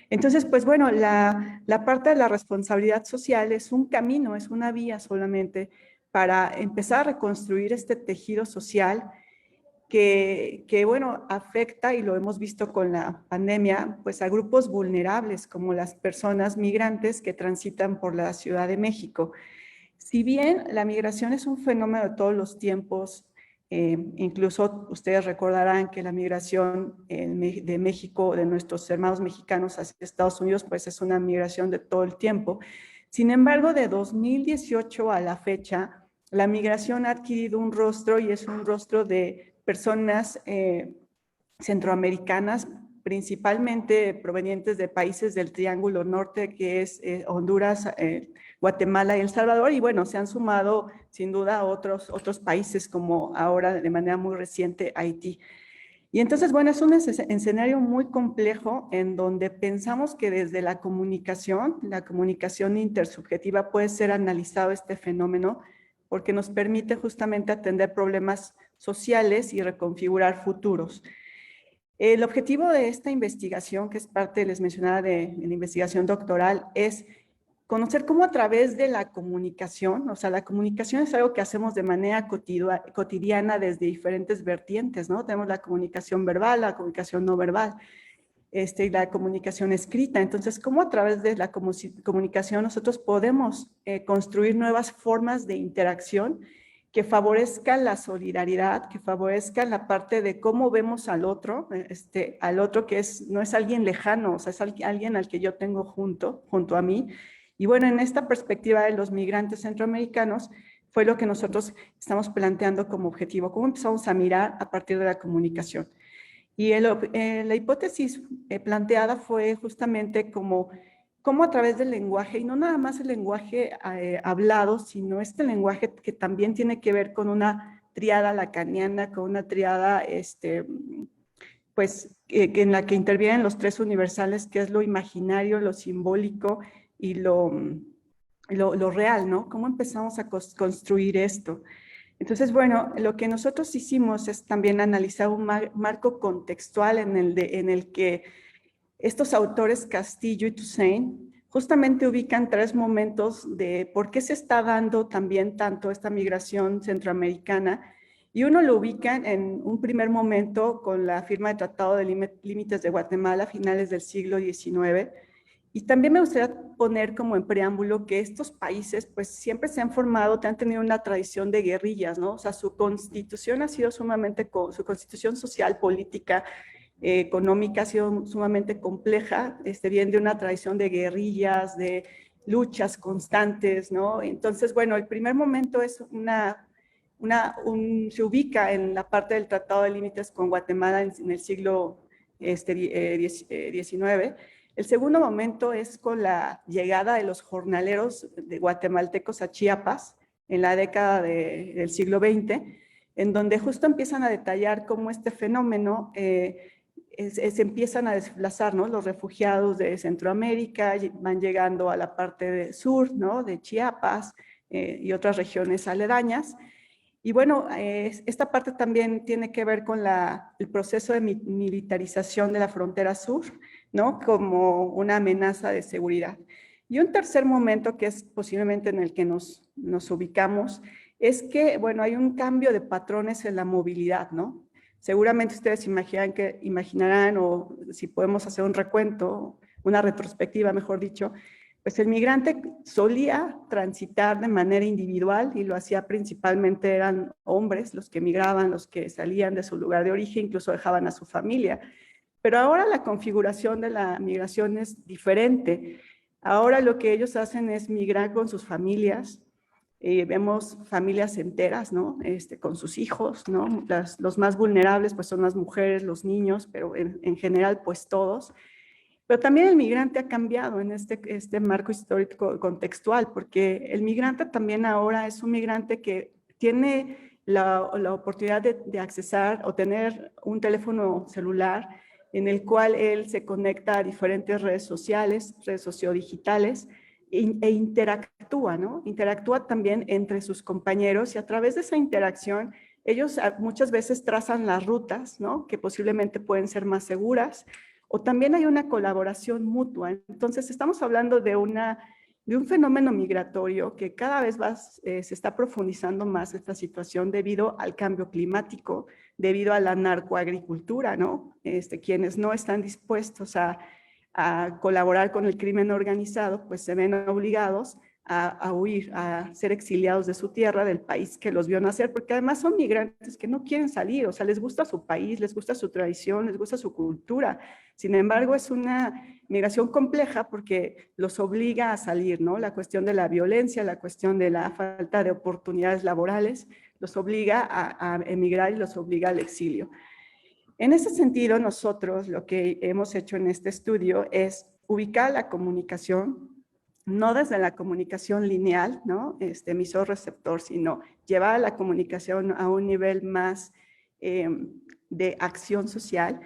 Entonces, pues bueno, la parte de la responsabilidad social es un camino, es una vía solamente para empezar a reconstruir este tejido social que bueno, afecta, y lo hemos visto con la pandemia, pues a grupos vulnerables como las personas migrantes que transitan por la Ciudad de México. Si bien la migración es un fenómeno de todos los tiempos, incluso ustedes recordarán que la migración de México, de nuestros hermanos mexicanos hacia Estados Unidos, pues es una migración de todo el tiempo. Sin embargo, de 2018 a la fecha, la migración ha adquirido un rostro y es un rostro de personas centroamericanas, principalmente provenientes de países del Triángulo Norte, que es Honduras, Guatemala y El Salvador, y bueno, se han sumado sin duda otros países como ahora de manera muy reciente Haití. Y entonces, bueno, es un escenario muy complejo en donde pensamos que desde la comunicación intersubjetiva puede ser analizado este fenómeno porque nos permite justamente atender problemas sociales y reconfigurar futuros. El objetivo de esta investigación, que es parte, les mencionaba, de la investigación doctoral, es conocer cómo a través de la comunicación, o sea, la comunicación es algo que hacemos de manera cotidiana desde diferentes vertientes, ¿no? Tenemos la comunicación verbal, la comunicación no verbal, y la comunicación escrita. Entonces, cómo a través de la comunicación nosotros podemos construir nuevas formas de interacción que favorezcan la solidaridad, que favorezcan la parte de cómo vemos al otro que no es alguien lejano, o sea, es alguien al que yo tengo junto a mí. Y bueno, en esta perspectiva de los migrantes centroamericanos fue lo que nosotros estamos planteando como objetivo, cómo empezamos a mirar a partir de la comunicación. Y la hipótesis planteada fue justamente cómo a través del lenguaje, y no nada más el lenguaje hablado, sino este lenguaje que también tiene que ver con una tríada lacaniana, con una tríada en la que intervienen los tres universales, que es lo imaginario, lo simbólico y lo real, ¿no? ¿Cómo empezamos a construir esto? Entonces, bueno, lo que nosotros hicimos es también analizar un marco contextual en el que estos autores, Castillo y Toussaint, justamente ubican tres momentos de por qué se está dando también tanto esta migración centroamericana. Y uno lo ubican en un primer momento con la firma del Tratado de Límites de Guatemala a finales del siglo XIX. Y también me gustaría poner como en preámbulo que estos países pues siempre se han formado, han tenido una tradición de guerrillas, ¿no? O sea, su constitución ha sido sumamente, su constitución social, política, económica ha sido sumamente compleja, viene de una tradición de guerrillas, de luchas constantes, ¿no? Entonces, bueno, el primer momento es se ubica en la parte del Tratado de Límites con Guatemala en el siglo XIX. El segundo momento es con la llegada de los jornaleros de guatemaltecos a Chiapas en la década del siglo XX, en donde justo empiezan a detallar cómo este fenómeno se empiezan a desplazar, ¿no? Los refugiados de Centroamérica van llegando a la parte sur, ¿no? De Chiapas y otras regiones aledañas. Y bueno, esta parte también tiene que ver con el proceso de militarización de la frontera sur, ¿no? Como una amenaza de seguridad. Y un tercer momento, que es posiblemente en el que nos ubicamos, es que, bueno, hay un cambio de patrones en la movilidad, ¿no? Seguramente ustedes imaginarán, o si podemos hacer un recuento, una retrospectiva, mejor dicho, pues el migrante solía transitar de manera individual y lo hacía principalmente, eran hombres los que migraban, los que salían de su lugar de origen, incluso dejaban a su familia. Pero ahora la configuración de la migración es diferente. Ahora lo que ellos hacen es migrar con sus familias. Vemos familias enteras, ¿no? Con sus hijos, ¿no? Los más vulnerables pues son las mujeres, los niños, pero en general pues todos. Pero también el migrante ha cambiado en este marco histórico contextual, porque el migrante también ahora es un migrante que tiene la oportunidad de accesar o tener un teléfono celular en el cual él se conecta a diferentes redes sociales, redes sociodigitales, e interactúa, ¿no? Interactúa también entre sus compañeros y a través de esa interacción ellos muchas veces trazan las rutas, ¿no? Que posiblemente pueden ser más seguras, o también hay una colaboración mutua. Entonces estamos hablando de un fenómeno migratorio que cada vez se está profundizando más esta situación debido al cambio climático, debido a la narcoagricultura, ¿no? Quienes no están dispuestos a colaborar con el crimen organizado, pues se ven obligados a huir, a ser exiliados de su tierra, del país que los vio nacer, porque además son migrantes que no quieren salir, o sea, les gusta su país, les gusta su tradición, les gusta su cultura. Sin embargo, es una migración compleja porque los obliga a salir, ¿no? La cuestión de la violencia, la cuestión de la falta de oportunidades laborales, los obliga a emigrar y los obliga al exilio. En ese sentido, nosotros lo que hemos hecho en este estudio es ubicar la comunicación, no desde la comunicación lineal, ¿no? Emisor-receptor, sino llevar la comunicación a un nivel más de acción social.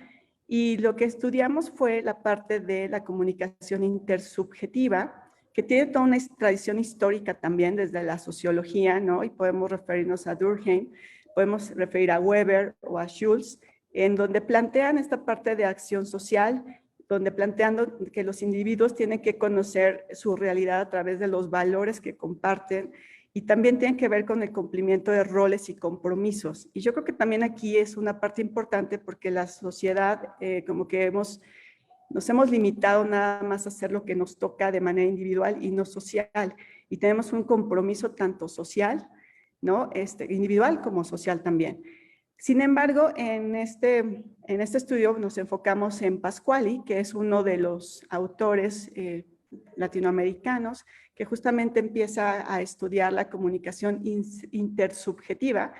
Y lo que estudiamos fue la parte de la comunicación intersubjetiva, que tiene toda una tradición histórica también desde la sociología, ¿no? Y podemos referirnos a Durkheim, podemos referir a Weber o a Schultz, en donde plantean esta parte de acción social, donde planteando que los individuos tienen que conocer su realidad a través de los valores que comparten y también tienen que ver con el cumplimiento de roles y compromisos. Y yo creo que también aquí es una parte importante porque la sociedad como que nos hemos limitado nada más a hacer lo que nos toca de manera individual y no social. Y tenemos un compromiso tanto social, ¿no? Individual como social también. Sin embargo, en este estudio nos enfocamos en Pasquali, que es uno de los autores latinoamericanos que justamente empieza a estudiar la comunicación intersubjetiva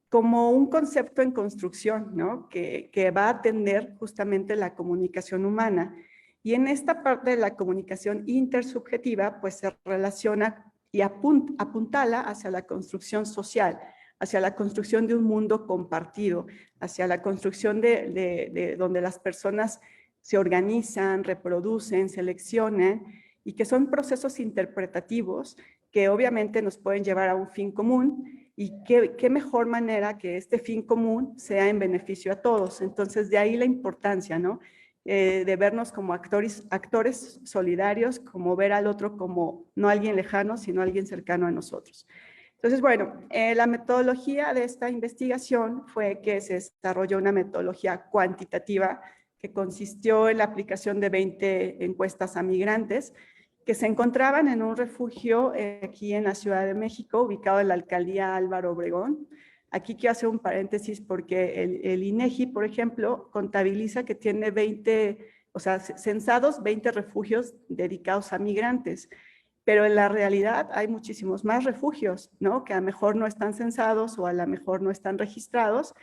como un concepto en construcción, ¿no? que va a atender justamente la comunicación humana. Y en esta parte de la comunicación intersubjetiva, pues se relaciona y apuntala hacia la construcción social, hacia la construcción de un mundo compartido, hacia la construcción de donde las personas se organizan, reproducen, seleccionan, y que son procesos interpretativos que obviamente nos pueden llevar a un fin común, y qué mejor manera que este fin común sea en beneficio a todos. Entonces, de ahí la importancia, ¿no? De vernos como actores solidarios, como ver al otro como no alguien lejano, sino alguien cercano a nosotros. Entonces, bueno, la metodología de esta investigación fue que se desarrolló una metodología cuantitativa que consistió en la aplicación de 20 encuestas a migrantes que se encontraban en un refugio aquí en la Ciudad de México, ubicado en la alcaldía Álvaro Obregón. Aquí quiero hacer un paréntesis porque el INEGI, por ejemplo, contabiliza que tiene 20, o sea, censados 20 refugios dedicados a migrantes. Pero en la realidad hay muchísimos más refugios, ¿no? Que a lo mejor no están censados o a lo mejor no están registrados,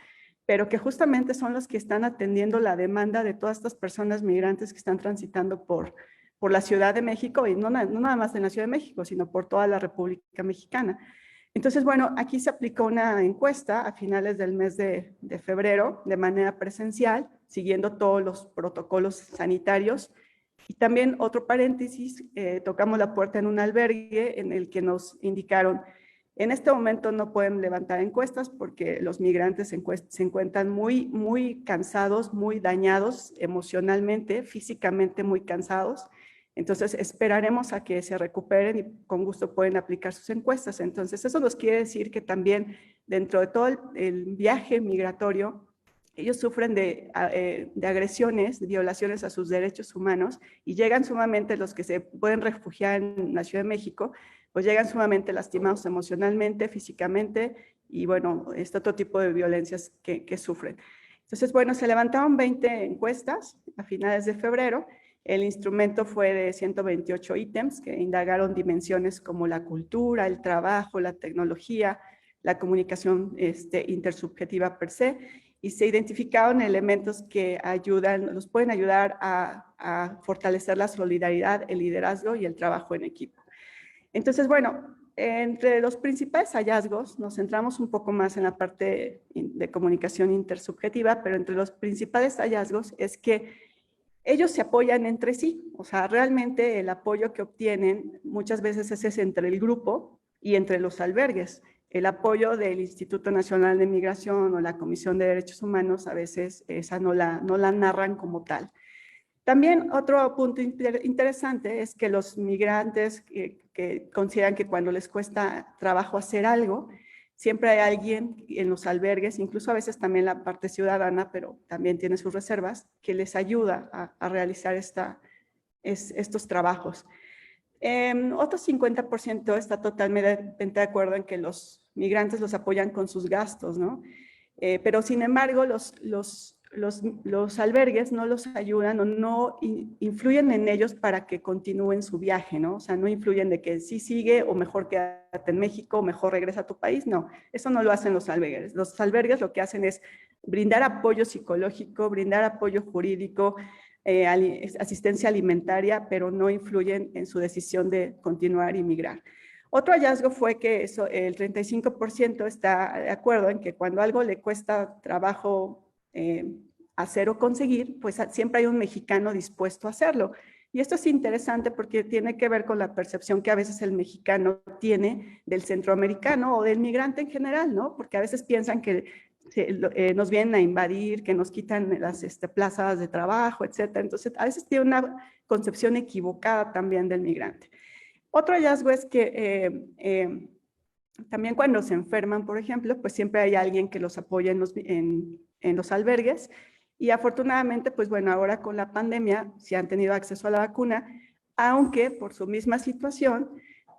pero que justamente son los que están atendiendo la demanda de todas estas personas migrantes que están transitando por la Ciudad de México, y no nada más en la Ciudad de México, sino por toda la República Mexicana. Entonces, bueno, aquí se aplicó una encuesta a finales del mes de febrero de manera presencial, siguiendo todos los protocolos sanitarios. Y también otro paréntesis, tocamos la puerta en un albergue en el que nos indicaron, en este momento no pueden levantar encuestas porque los migrantes se encuentran muy cansados, muy dañados emocionalmente, físicamente muy cansados. Entonces esperaremos a que se recuperen y con gusto pueden aplicar sus encuestas. Entonces eso nos quiere decir que también dentro de todo el viaje migratorio, ellos sufren de agresiones, de violaciones a sus derechos humanos, y llegan sumamente, los que se pueden refugiar en la Ciudad de México, pues llegan sumamente lastimados emocionalmente, físicamente, y bueno, este otro tipo de violencias que sufren. Entonces, bueno, se levantaron 20 encuestas a finales de febrero. El instrumento fue de 128 ítems que indagaron dimensiones como la cultura, el trabajo, la tecnología, la comunicación intersubjetiva per se, y se identificaron elementos que nos pueden ayudar a fortalecer la solidaridad, el liderazgo y el trabajo en equipo. Entonces, bueno, entre los principales hallazgos, nos centramos un poco más en la parte de comunicación intersubjetiva, pero entre los principales hallazgos es que ellos se apoyan entre sí. O sea, realmente el apoyo que obtienen muchas veces es entre el grupo y entre los albergues. El apoyo del Instituto Nacional de Migración o la Comisión de Derechos Humanos a veces esa no la narran como tal. También otro punto interesante es que los migrantes que consideran que cuando les cuesta trabajo hacer algo, siempre hay alguien en los albergues, incluso a veces también la parte ciudadana, pero también tiene sus reservas, que les ayuda a realizar estos trabajos. Otro 50% está totalmente de acuerdo en que los migrantes los apoyan con sus gastos, ¿no? Pero sin embargo, los albergues no los ayudan o no influyen en ellos para que continúen su viaje, ¿no? O sea, no influyen de que sí sigue o mejor quédate en México o mejor regresa a tu país, no. Eso no lo hacen los albergues. Los albergues lo que hacen es brindar apoyo psicológico, brindar apoyo jurídico, asistencia alimentaria, pero no influyen en su decisión de continuar y migrar. Otro hallazgo fue que el 35% está de acuerdo en que cuando algo le cuesta trabajo hacer o conseguir, pues siempre hay un mexicano dispuesto a hacerlo. Y esto es interesante porque tiene que ver con la percepción que a veces el mexicano tiene del centroamericano o del migrante en general, ¿no? Porque a veces piensan que nos vienen a invadir, que nos quitan las plazas de trabajo, etc. Entonces, a veces tiene una concepción equivocada también del migrante. Otro hallazgo es que también cuando se enferman, por ejemplo, pues siempre hay alguien que los apoya en los albergues. Y afortunadamente, pues bueno, ahora con la pandemia, sí han tenido acceso a la vacuna, aunque por su misma situación,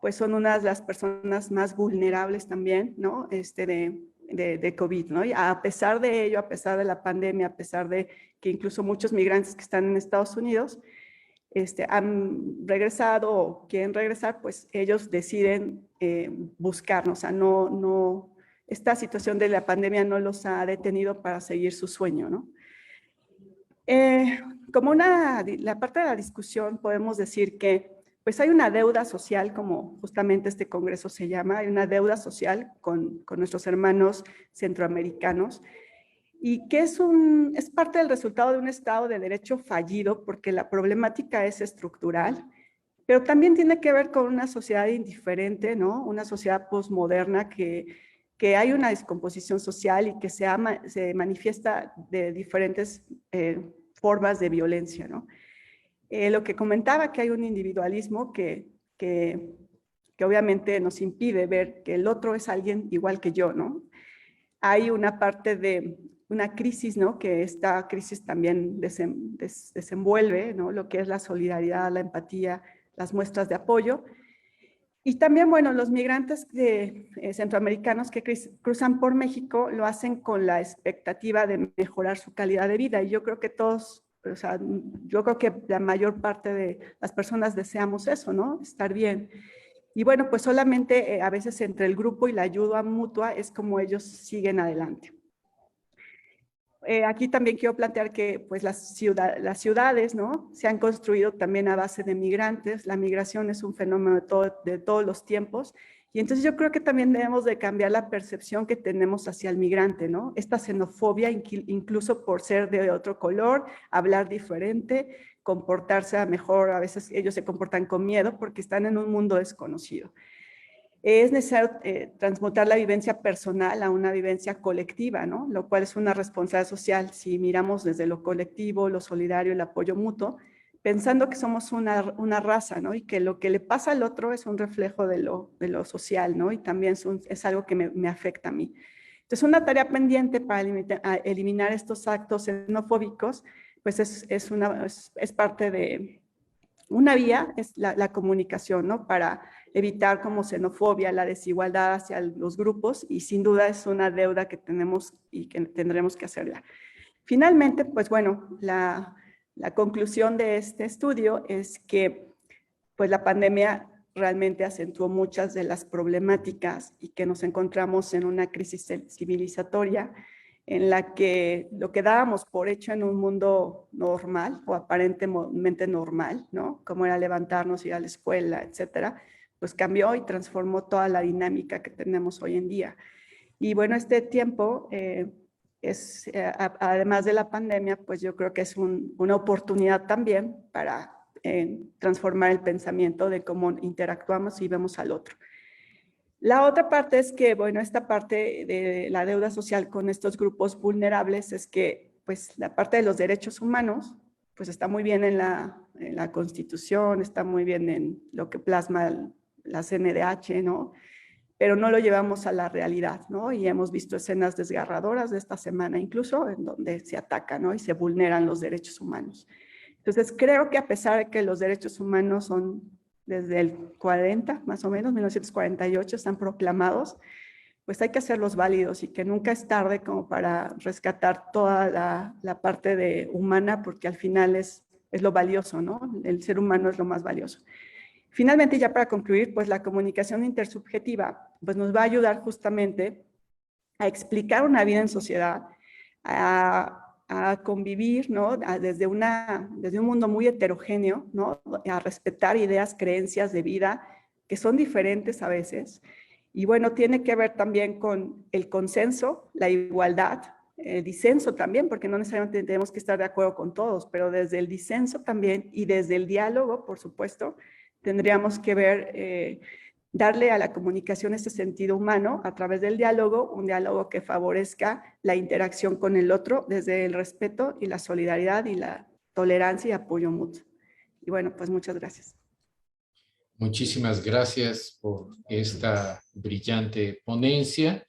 pues son unas de las personas más vulnerables también, ¿no? De COVID, ¿no? Y a pesar de ello, a pesar de la pandemia, a pesar de que incluso muchos migrantes que están en Estados Unidos han regresado o quieren regresar, pues ellos deciden buscarnos. O sea, esta situación de la pandemia no los ha detenido para seguir su sueño, ¿no? Como la parte de la discusión podemos decir que pues hay una deuda social, como justamente este congreso se llama, hay una deuda social con nuestros hermanos centroamericanos, y que es parte del resultado de un Estado de Derecho fallido, porque la problemática es estructural, pero también tiene que ver con una sociedad indiferente, ¿no? Una sociedad posmoderna que hay una descomposición social y que se manifiesta de diferentes formas de violencia, ¿no? Lo que comentaba, que hay un individualismo que obviamente nos impide ver que el otro es alguien igual que yo, ¿no? Hay una parte de una crisis, ¿no? Que esta crisis también desenvuelve, ¿no? Lo que es la solidaridad, la empatía, las muestras de apoyo. Y también, bueno, los migrantes centroamericanos que cruzan por México lo hacen con la expectativa de mejorar su calidad de vida. Y yo creo que todos, o sea, yo creo que la mayor parte de las personas deseamos eso, ¿no? Estar bien. Y bueno, pues solamente a veces entre el grupo y la ayuda mutua es como ellos siguen adelante. Aquí también quiero plantear que pues las ciudades, ¿no? Se han construido también a base de migrantes. La migración es un fenómeno de todos los tiempos. Y entonces yo creo que también debemos de cambiar la percepción que tenemos hacia el migrante, ¿no? Esta xenofobia, incluso por ser de otro color, hablar diferente, comportarse mejor. A veces ellos se comportan con miedo porque están en un mundo desconocido. Es necesario transmutar la vivencia personal a una vivencia colectiva, ¿no? Lo cual es una responsabilidad social si miramos desde lo colectivo, lo solidario, el apoyo mutuo, pensando que somos una raza, ¿no? Y que lo que le pasa al otro es un reflejo de lo social, ¿no? Y también es algo que me afecta a mí. Entonces, una tarea pendiente para eliminar estos actos xenofóbicos, pues es parte de una vía, es la comunicación, ¿no? Para evitar como xenofobia, la desigualdad hacia los grupos, y sin duda es una deuda que tenemos y que tendremos que hacerla. Finalmente, pues bueno, la conclusión de este estudio es que pues la pandemia realmente acentuó muchas de las problemáticas y que nos encontramos en una crisis civilizatoria en la que lo que dábamos por hecho en un mundo normal o aparentemente normal, ¿no? Como era levantarnos, ir a la escuela, etcétera, pues cambió y transformó toda la dinámica que tenemos hoy en día. Y bueno, este tiempo además de la pandemia, pues yo creo que es una oportunidad también para transformar el pensamiento de cómo interactuamos y vemos al otro. La otra parte es que, bueno, esta parte de la deuda social con estos grupos vulnerables es que, pues, la parte de los derechos humanos, pues, está muy bien en la Constitución, está muy bien en lo que plasma la CNDH, ¿no? Pero no lo llevamos a la realidad, ¿no? Y hemos visto escenas desgarradoras de esta semana incluso, en donde se ataca, ¿no? Y se vulneran los derechos humanos. Entonces, creo que a pesar de que los derechos humanos son desde el 40, más o menos, 1948, están proclamados, pues hay que hacerlos válidos y que nunca es tarde como para rescatar toda la parte humana, porque al final es lo valioso, ¿no? El ser humano es lo más valioso. Finalmente, ya para concluir, pues la comunicación intersubjetiva pues nos va a ayudar justamente a explicar una vida en sociedad, a convivir, ¿no? Desde un mundo muy heterogéneo, ¿no? A respetar ideas, creencias de vida que son diferentes a veces. Y bueno, tiene que ver también con el consenso, la igualdad, el disenso también, porque no necesariamente tenemos que estar de acuerdo con todos, pero desde el disenso también y desde el diálogo, por supuesto, tendríamos que ver darle a la comunicación este sentido humano a través del diálogo, un diálogo que favorezca la interacción con el otro desde el respeto y la solidaridad y la tolerancia y apoyo mutuo. Y bueno, pues muchas gracias. Muchísimas gracias por esta brillante ponencia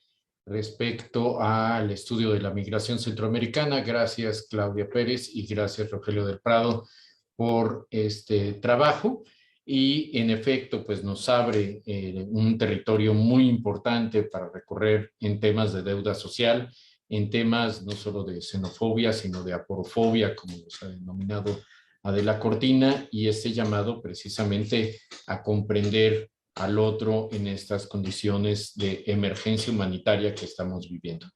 respecto al estudio de la migración centroamericana. Gracias, Claudia Pérez, y gracias, Rogelio del Prado, por este trabajo. Y en efecto, pues nos abre un territorio muy importante para recorrer en temas de deuda social, en temas no solo de xenofobia, sino de aporofobia, como los ha denominado Adela Cortina, y este llamado precisamente a comprender al otro en estas condiciones de emergencia humanitaria que estamos viviendo.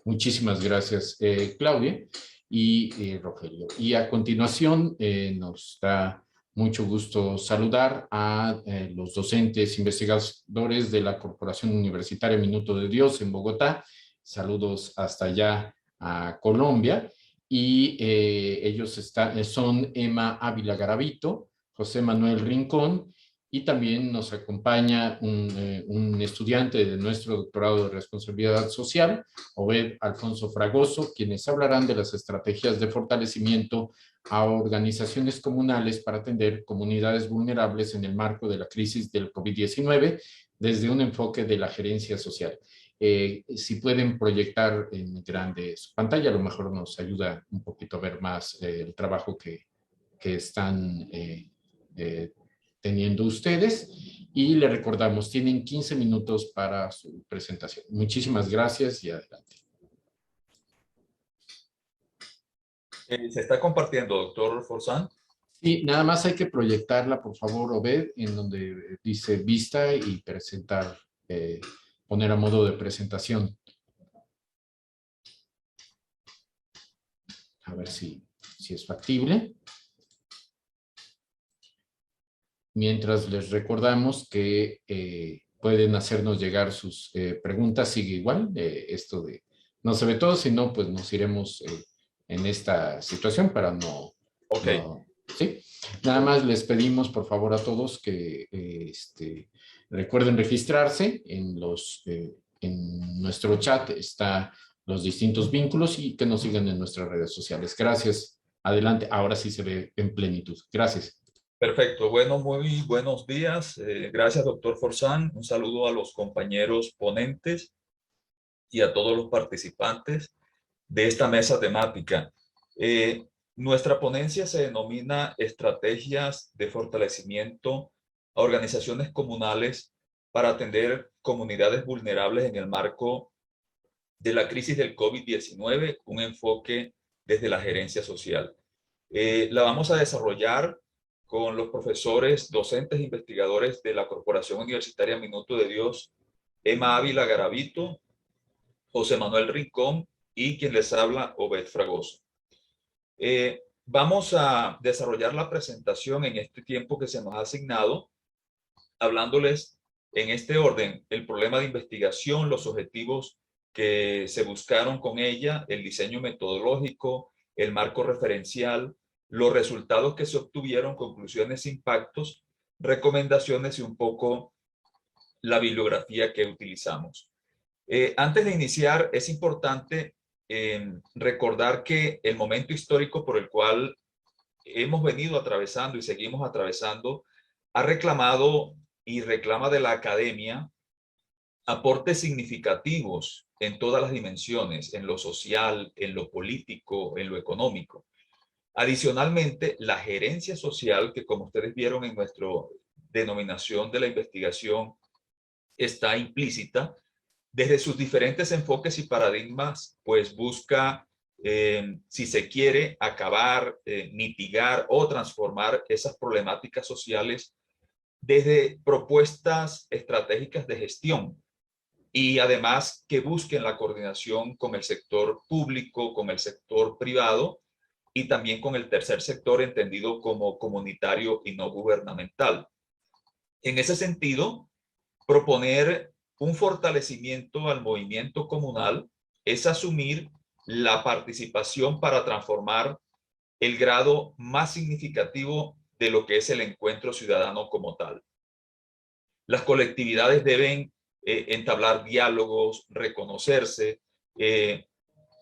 Muchísimas gracias, Claudia y Rogelio. Y a continuación nos da mucho gusto saludar a los docentes investigadores de la Corporación Universitaria Minuto de Dios en Bogotá. Saludos hasta allá a Colombia. Y ellos son Emma Ávila Garavito, José Manuel Rincón, y también nos acompaña un estudiante de nuestro doctorado de responsabilidad social, Obed Alfonso Fragoso, quienes hablarán de las estrategias de fortalecimiento a organizaciones comunales para atender comunidades vulnerables en el marco de la crisis del COVID-19 desde un enfoque de la gerencia social. Si pueden proyectar en grande su pantalla, a lo mejor nos ayuda un poquito a ver más el trabajo que están teniendo ustedes. Y le recordamos, tienen 15 minutos para su presentación. Muchísimas gracias y adelante. ¿Se está compartiendo, doctor Forzán? Sí, nada más hay que proyectarla, por favor, Obed, en donde dice vista y presentar, poner a modo de presentación. A ver si es factible. Mientras les recordamos que pueden hacernos llegar sus preguntas, sigue igual, esto de no se ve todo, sino pues nos iremos en esta situación para no... Ok. No, ¿sí? Nada más les pedimos por favor a todos que recuerden registrarse en nuestro chat, está los distintos vínculos y que nos sigan en nuestras redes sociales. Gracias. Adelante. Ahora sí se ve en plenitud. Gracias. Perfecto. Bueno, muy buenos días. Gracias, doctor Forzán. Un saludo a los compañeros ponentes y a todos los participantes de esta mesa temática. Nuestra ponencia se denomina Estrategias de Fortalecimiento a Organizaciones Comunales para atender comunidades vulnerables en el marco de la crisis del COVID-19, un enfoque desde la gerencia social. La vamos a desarrollar con los profesores, docentes e investigadores de la Corporación Universitaria Minuto de Dios, Emma Ávila Garavito, José Manuel Rincón y quien les habla, Obed Fragoso. Vamos a desarrollar la presentación en este tiempo que se nos ha asignado, hablándoles en este orden el problema de investigación, los objetivos que se buscaron con ella, el diseño metodológico, el marco referencial, los resultados que se obtuvieron, conclusiones, impactos, recomendaciones y un poco la bibliografía que utilizamos. Antes de iniciar, es importante recordar que el momento histórico por el cual hemos venido atravesando y seguimos atravesando ha reclamado y reclama de la academia aportes significativos en todas las dimensiones, en lo social, en lo político, en lo económico. Adicionalmente, la gerencia social, que como ustedes vieron en nuestra denominación de la investigación, está implícita desde sus diferentes enfoques y paradigmas, pues busca, si se quiere, acabar, mitigar o transformar esas problemáticas sociales desde propuestas estratégicas de gestión y además que busquen la coordinación con el sector público, con el sector privado y también con el tercer sector entendido como comunitario y no gubernamental. En ese sentido, proponer un fortalecimiento al movimiento comunal es asumir la participación para transformar el grado más significativo de lo que es el encuentro ciudadano como tal. Las colectividades deben entablar diálogos, reconocerse,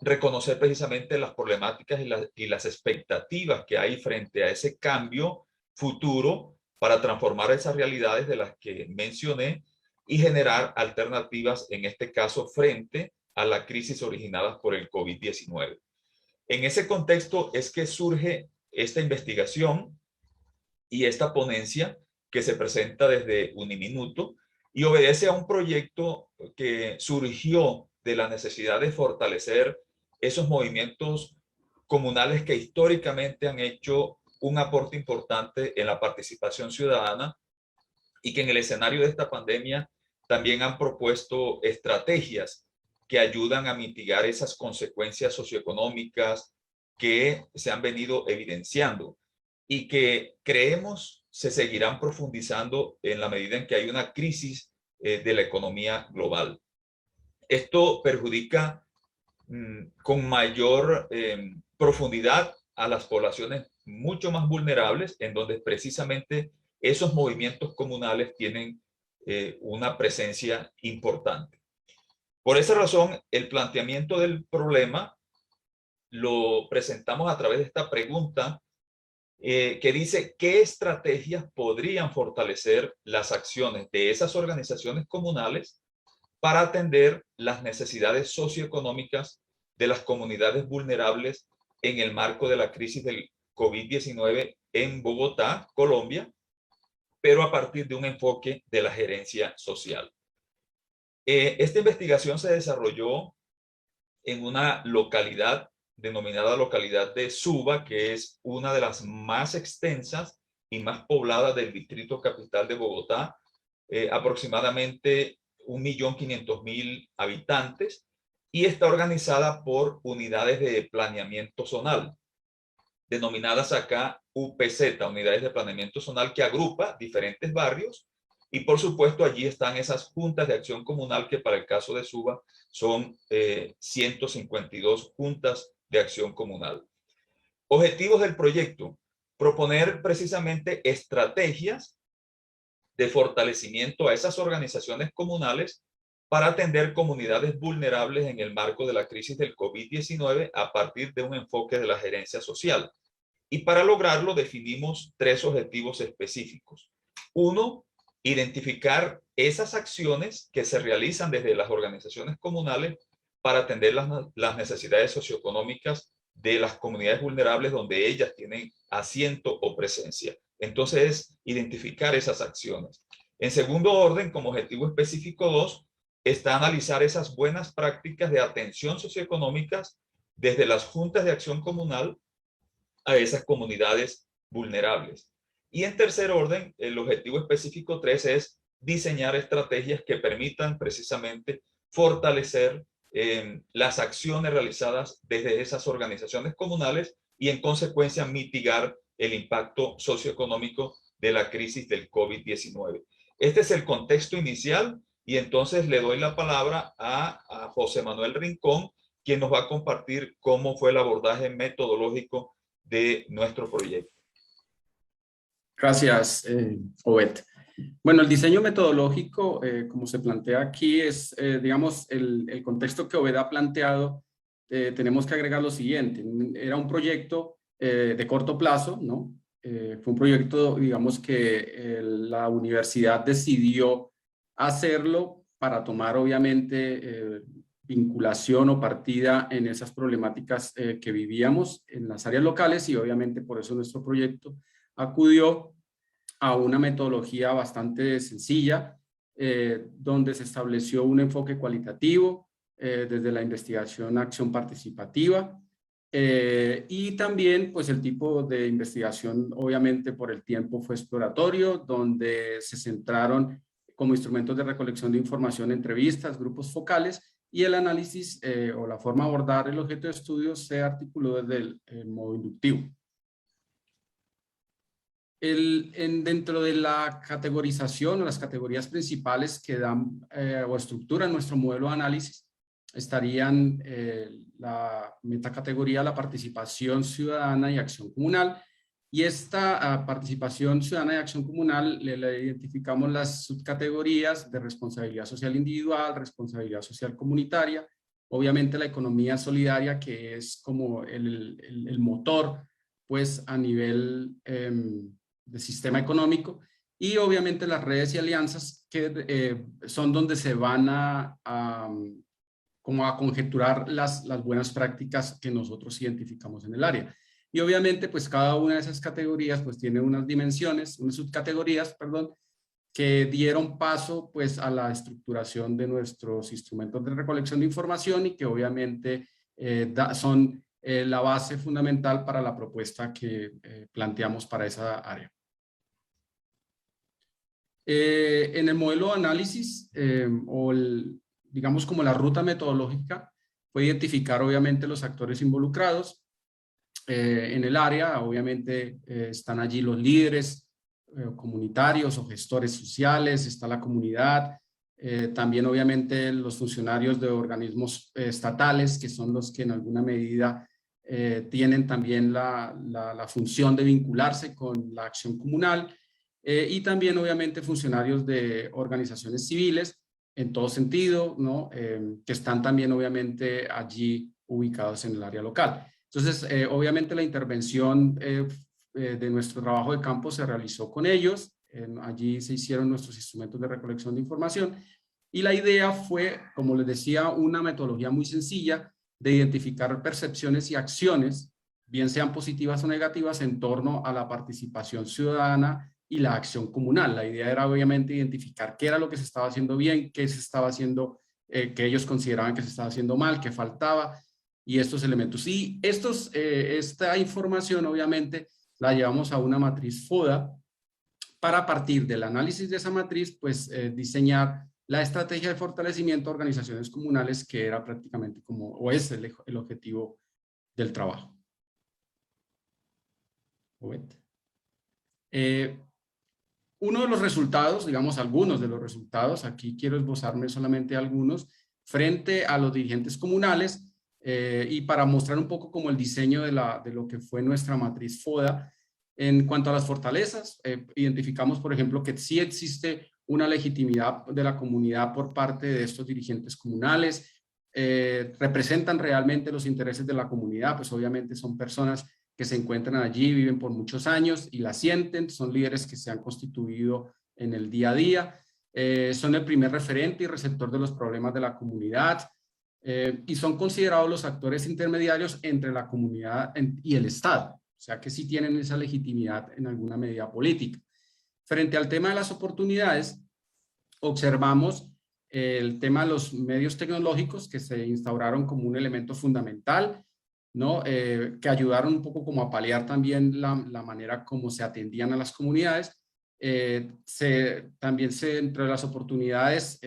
reconocer precisamente las problemáticas y las expectativas que hay frente a ese cambio futuro para transformar esas realidades de las que mencioné y generar alternativas, en este caso, frente a la crisis originada por el COVID-19. En ese contexto es que surge esta investigación y esta ponencia que se presenta desde Uniminuto y obedece a un proyecto que surgió de la necesidad de fortalecer esos movimientos comunales que históricamente han hecho un aporte importante en la participación ciudadana y que en el escenario de esta pandemia también han propuesto estrategias que ayudan a mitigar esas consecuencias socioeconómicas que se han venido evidenciando y que creemos se seguirán profundizando en la medida en que hay una crisis de la economía global. Esto perjudica con mayor profundidad a las poblaciones mucho más vulnerables, en donde precisamente esos movimientos comunales tienen una presencia importante. Por esa razón, el planteamiento del problema lo presentamos a través de esta pregunta que dice: ¿qué estrategias podrían fortalecer las acciones de esas organizaciones comunales para atender las necesidades socioeconómicas de las comunidades vulnerables en el marco de la crisis del COVID-19 en Bogotá, Colombia, pero a partir de un enfoque de la gerencia social? Esta investigación se desarrolló en una localidad denominada localidad de Suba, que es una de las más extensas y más pobladas del distrito capital de Bogotá, aproximadamente 1.500.000 habitantes, y está organizada por unidades de planeamiento zonal, denominadas acá UPZ, unidades de planeamiento zonal, que agrupa diferentes barrios, y por supuesto allí están esas juntas de acción comunal que para el caso de Suba son 152 juntas de acción comunal. Objetivos del proyecto: proponer precisamente estrategias de fortalecimiento a esas organizaciones comunales para atender comunidades vulnerables en el marco de la crisis del COVID-19 a partir de un enfoque de la gerencia social. Y para lograrlo definimos 3 objetivos específicos. 1, identificar esas acciones que se realizan desde las organizaciones comunales para atender las necesidades socioeconómicas de las comunidades vulnerables donde ellas tienen asiento o presencia. Entonces, es identificar esas acciones. En segundo orden, como objetivo específico 2, está analizar esas buenas prácticas de atención socioeconómicas desde las juntas de acción comunal a esas comunidades vulnerables. Y en tercer orden, el objetivo específico 3 es diseñar estrategias que permitan precisamente fortalecer las acciones realizadas desde esas organizaciones comunales y en consecuencia mitigar el impacto socioeconómico de la crisis del COVID-19. Este es el contexto inicial y entonces le doy la palabra a José Manuel Rincón, quien nos va a compartir cómo fue el abordaje metodológico de nuestro proyecto. Gracias, Obed. Bueno, el diseño metodológico, como se plantea aquí, es, digamos, el contexto que Obed ha planteado. Tenemos que agregar lo siguiente. Era un proyecto de corto plazo, ¿no? Fue un proyecto, digamos, que la universidad decidió hacerlo para tomar, obviamente, vinculación o partida en esas problemáticas que vivíamos en las áreas locales, y obviamente por eso nuestro proyecto acudió a una metodología bastante sencilla, donde se estableció un enfoque cualitativo desde la investigación acción participativa, y también pues el tipo de investigación obviamente por el tiempo fue exploratorio, donde se centraron como instrumentos de recolección de información entrevistas, grupos focales, y el análisis o la forma de abordar el objeto de estudio se articuló desde el modo inductivo. Dentro de la categorización o las categorías principales que dan o estructuran nuestro modelo de análisis estarían la metacategoría, la participación ciudadana y acción comunal, Y esta participación ciudadana y acción comunal le identificamos las subcategorías de responsabilidad social individual, responsabilidad social comunitaria, obviamente la economía solidaria, que es como el motor pues a nivel de sistema económico, y obviamente las redes y alianzas que son donde se van como a conjeturar las buenas prácticas que nosotros identificamos en el área. Y obviamente pues cada una de esas categorías pues tiene unas dimensiones, unas subcategorías, perdón, que dieron paso pues a la estructuración de nuestros instrumentos de recolección de información y que obviamente son la base fundamental para la propuesta que planteamos para esa área. En el modelo de análisis digamos como la ruta metodológica fue identificar obviamente los actores involucrados en el área. Obviamente están allí los líderes comunitarios o gestores sociales, está la comunidad, también obviamente los funcionarios de organismos estatales, que son los que en alguna medida tienen también la función de vincularse con la acción comunal, y también obviamente funcionarios de organizaciones civiles en todo sentido, ¿no? Que están también obviamente allí ubicados en el área local. Entonces, obviamente la intervención de nuestro trabajo de campo se realizó con ellos, allí se hicieron nuestros instrumentos de recolección de información, y la idea fue, como les decía, una metodología muy sencilla de identificar percepciones y acciones, bien sean positivas o negativas, en torno a la participación ciudadana y la acción comunal. La idea era obviamente identificar qué era lo que se estaba haciendo bien, qué se estaba haciendo, que ellos consideraban que se estaba haciendo mal, qué faltaba, y estos elementos. Y esta información obviamente la llevamos a una matriz FODA para, a partir del análisis de esa matriz, pues diseñar la estrategia de fortalecimiento de organizaciones comunales, que era prácticamente como, o es el objetivo del trabajo. Uno de los resultados, digamos algunos de los resultados, aquí quiero esbozarme solamente algunos, frente a los dirigentes comunales, y para mostrar un poco como el diseño de lo que fue nuestra matriz FODA. En cuanto a las fortalezas, identificamos, por ejemplo, que sí existe una legitimidad de la comunidad por parte de estos dirigentes comunales, representan realmente los intereses de la comunidad, pues obviamente son personas que se encuentran allí, viven por muchos años y la sienten, son líderes que se han constituido en el día a día, son el primer referente y receptor de los problemas de la comunidad, y son considerados los actores intermediarios entre la comunidad y el Estado, o sea que sí tienen esa legitimidad en alguna medida política. Frente al tema de las oportunidades, observamos el tema de los medios tecnológicos que se instauraron como un elemento fundamental, ¿no? Que ayudaron un poco como a paliar también la manera como se atendían a las comunidades. También entre las oportunidades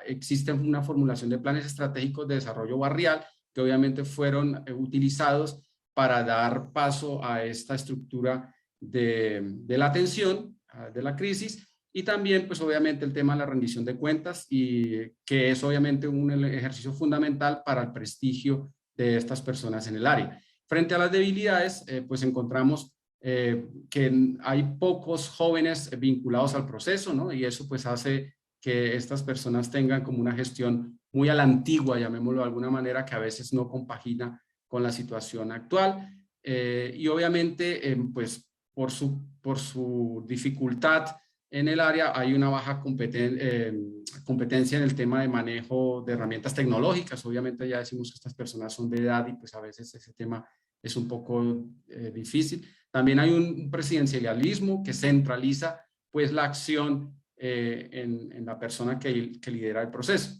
existe una formulación de planes estratégicos de desarrollo barrial que obviamente fueron utilizados para dar paso a esta estructura de la atención de la crisis, y también pues obviamente el tema de la rendición de cuentas, y que es obviamente un ejercicio fundamental para el prestigio de estas personas en el área. Frente a las debilidades, pues encontramos que hay pocos jóvenes vinculados al proceso, ¿no? Y eso pues hace que estas personas tengan como una gestión muy a la antigua, llamémoslo de alguna manera, que a veces no compagina con la situación actual, y obviamente pues por su dificultad en el área hay una baja competencia en el tema de manejo de herramientas tecnológicas. Obviamente ya decimos que estas personas son de edad y pues a veces ese tema es un poco difícil. También hay un presidencialismo que centraliza pues la acción en la persona que lidera el proceso.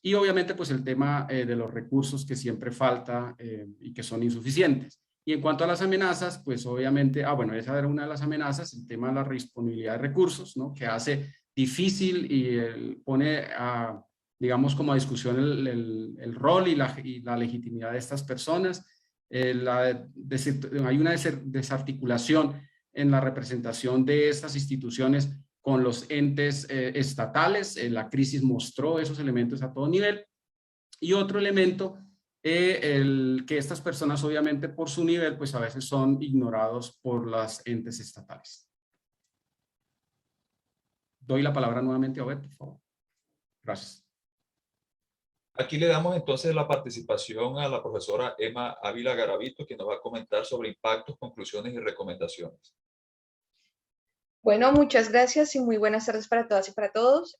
Y obviamente pues el tema de los recursos, que siempre falta y que son insuficientes. Y en cuanto a las amenazas, pues obviamente, bueno, esa era una de las amenazas, el tema de la disponibilidad de recursos, ¿no? Que hace difícil y pone digamos como a discusión el rol y la legitimidad de estas personas. Hay una desarticulación en la representación de estas instituciones con los entes estatales. La crisis mostró esos elementos a todo nivel. Y otro elemento que estas personas obviamente por su nivel pues a veces son ignorados por las entes estatales. Doy la palabra nuevamente a Obed, por favor. Gracias. Aquí le damos entonces la participación a la profesora Emma Ávila Garavito, que nos va a comentar sobre impactos, conclusiones y recomendaciones. Bueno, muchas gracias y muy buenas tardes para todas y para todos.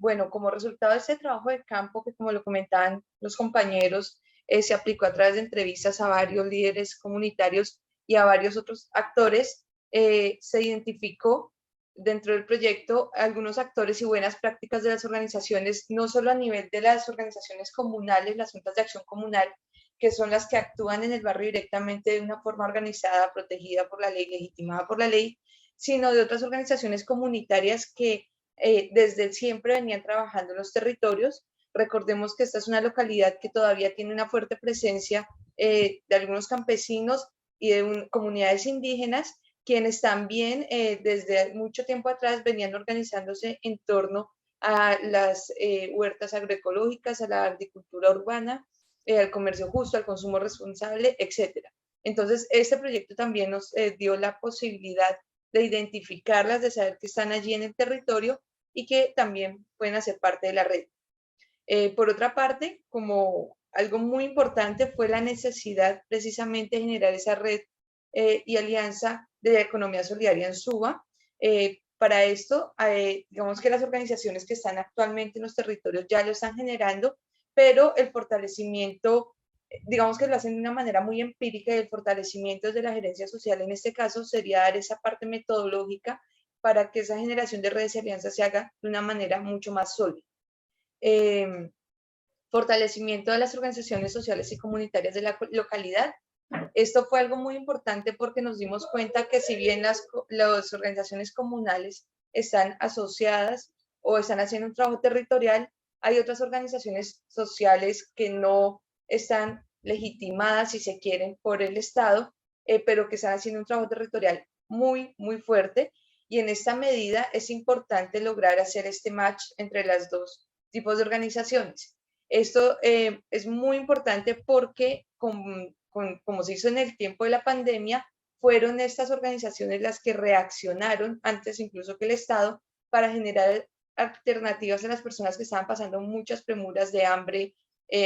Bueno, como resultado de este trabajo de campo, que como lo comentaban los compañeros, se aplicó a través de entrevistas a varios líderes comunitarios y a varios otros actores, se identificó dentro del proyecto algunos actores y buenas prácticas de las organizaciones, no solo a nivel de las organizaciones comunales, las juntas de acción comunal, que son las que actúan en el barrio directamente de una forma organizada, protegida por la ley, legitimada por la ley, sino de otras organizaciones comunitarias que desde siempre venían trabajando en los territorios. Recordemos que esta es una localidad que todavía tiene una fuerte presencia de algunos campesinos y de comunidades indígenas, quienes también desde mucho tiempo atrás venían organizándose en torno a las huertas agroecológicas, a la agricultura urbana, al comercio justo, al consumo responsable, etc. Entonces, este proyecto también nos dio la posibilidad de identificarlas, de saber que están allí en el territorio y que también pueden hacer parte de la red. Por otra parte, como algo muy importante fue la necesidad precisamente de generar esa red y alianza de la economía solidaria en Suba. Para esto, digamos que las organizaciones que están actualmente en los territorios ya lo están generando, pero el fortalecimiento, digamos que lo hacen de una manera muy empírica, y el fortalecimiento desde la gerencia social en este caso sería dar esa parte metodológica para que esa generación de redes y alianzas se haga de una manera mucho más sólida. Fortalecimiento de las organizaciones sociales y comunitarias de la localidad. Esto fue algo muy importante porque nos dimos cuenta que si bien las organizaciones comunales están asociadas o están haciendo un trabajo territorial, hay otras organizaciones sociales que no están legitimadas, si se quieren, por el Estado, pero que están haciendo un trabajo territorial muy, muy fuerte. Y en esta medida es importante lograr hacer este match entre las dos tipos de organizaciones. Esto es muy importante porque, como se hizo en el tiempo de la pandemia, fueron estas organizaciones las que reaccionaron antes incluso que el Estado para generar alternativas a las personas que estaban pasando muchas premuras de hambre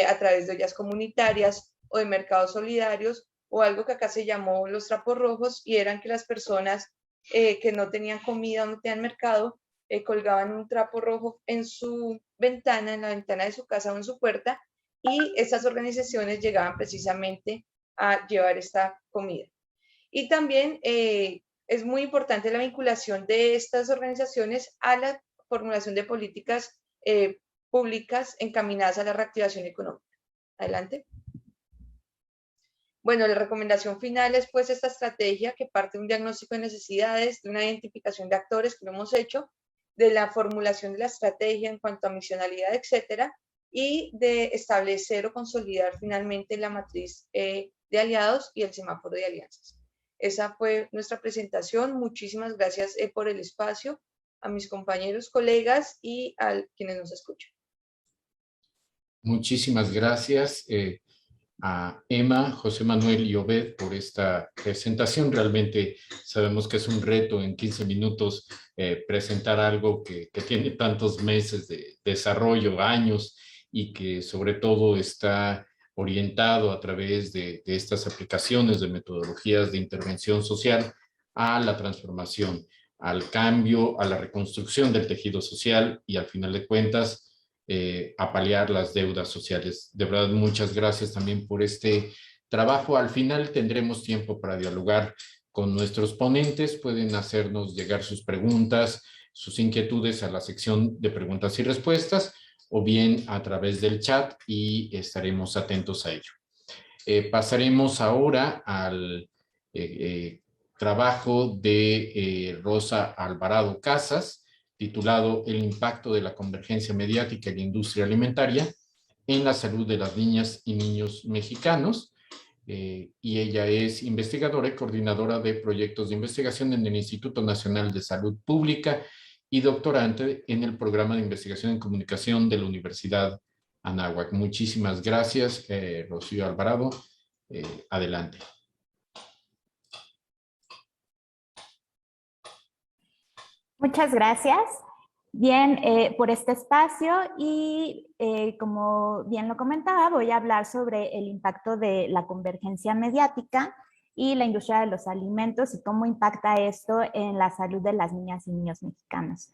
a través de ollas comunitarias o de mercados solidarios, o algo que acá se llamó los trapos rojos, y eran que las personas que no tenían comida o no tenían mercado colgaban un trapo rojo en su ventana, en la ventana de su casa o en su puerta, y estas organizaciones llegaban precisamente a llevar esta comida. Y también es muy importante la vinculación de estas organizaciones a la formulación de políticas públicas encaminadas a la reactivación económica. Adelante. Bueno, la recomendación final es pues esta estrategia que parte de un diagnóstico de necesidades, de una identificación de actores que lo hemos hecho, de la formulación de la estrategia en cuanto a misionalidad, etcétera, y de establecer o consolidar finalmente la matriz de aliados y el semáforo de alianzas. Esa fue nuestra presentación. Muchísimas gracias por el espacio, a mis compañeros, colegas y a quienes nos escuchan. Muchísimas gracias a Emma, José Manuel y Obed por esta presentación. Realmente sabemos que es un reto en 15 minutos presentar algo que tiene tantos meses de desarrollo, años, y que sobre todo está orientado a través de estas aplicaciones de metodologías de intervención social a la transformación, al cambio, a la reconstrucción del tejido social y al final de cuentas a paliar las deudas sociales. De verdad, muchas gracias también por este trabajo. Al final tendremos tiempo para dialogar con nuestros ponentes. Pueden hacernos llegar sus preguntas, sus inquietudes a la sección de preguntas y respuestas o bien a través del chat y estaremos atentos a ello. Pasaremos ahora al trabajo de Rosa Alvarado Casas, titulado El impacto de la convergencia mediática en la industria alimentaria en la salud de las niñas y niños mexicanos. Y ella es investigadora y coordinadora de proyectos de investigación en el Instituto Nacional de Salud Pública y doctorante en el programa de investigación en comunicación de la Universidad Anáhuac. Muchísimas gracias, Rocío Alvarado. Adelante. Muchas gracias. Bien, por este espacio y como bien lo comentaba, voy a hablar sobre el impacto de la convergencia mediática y la industria de los alimentos y cómo impacta esto en la salud de las niñas y niños mexicanos.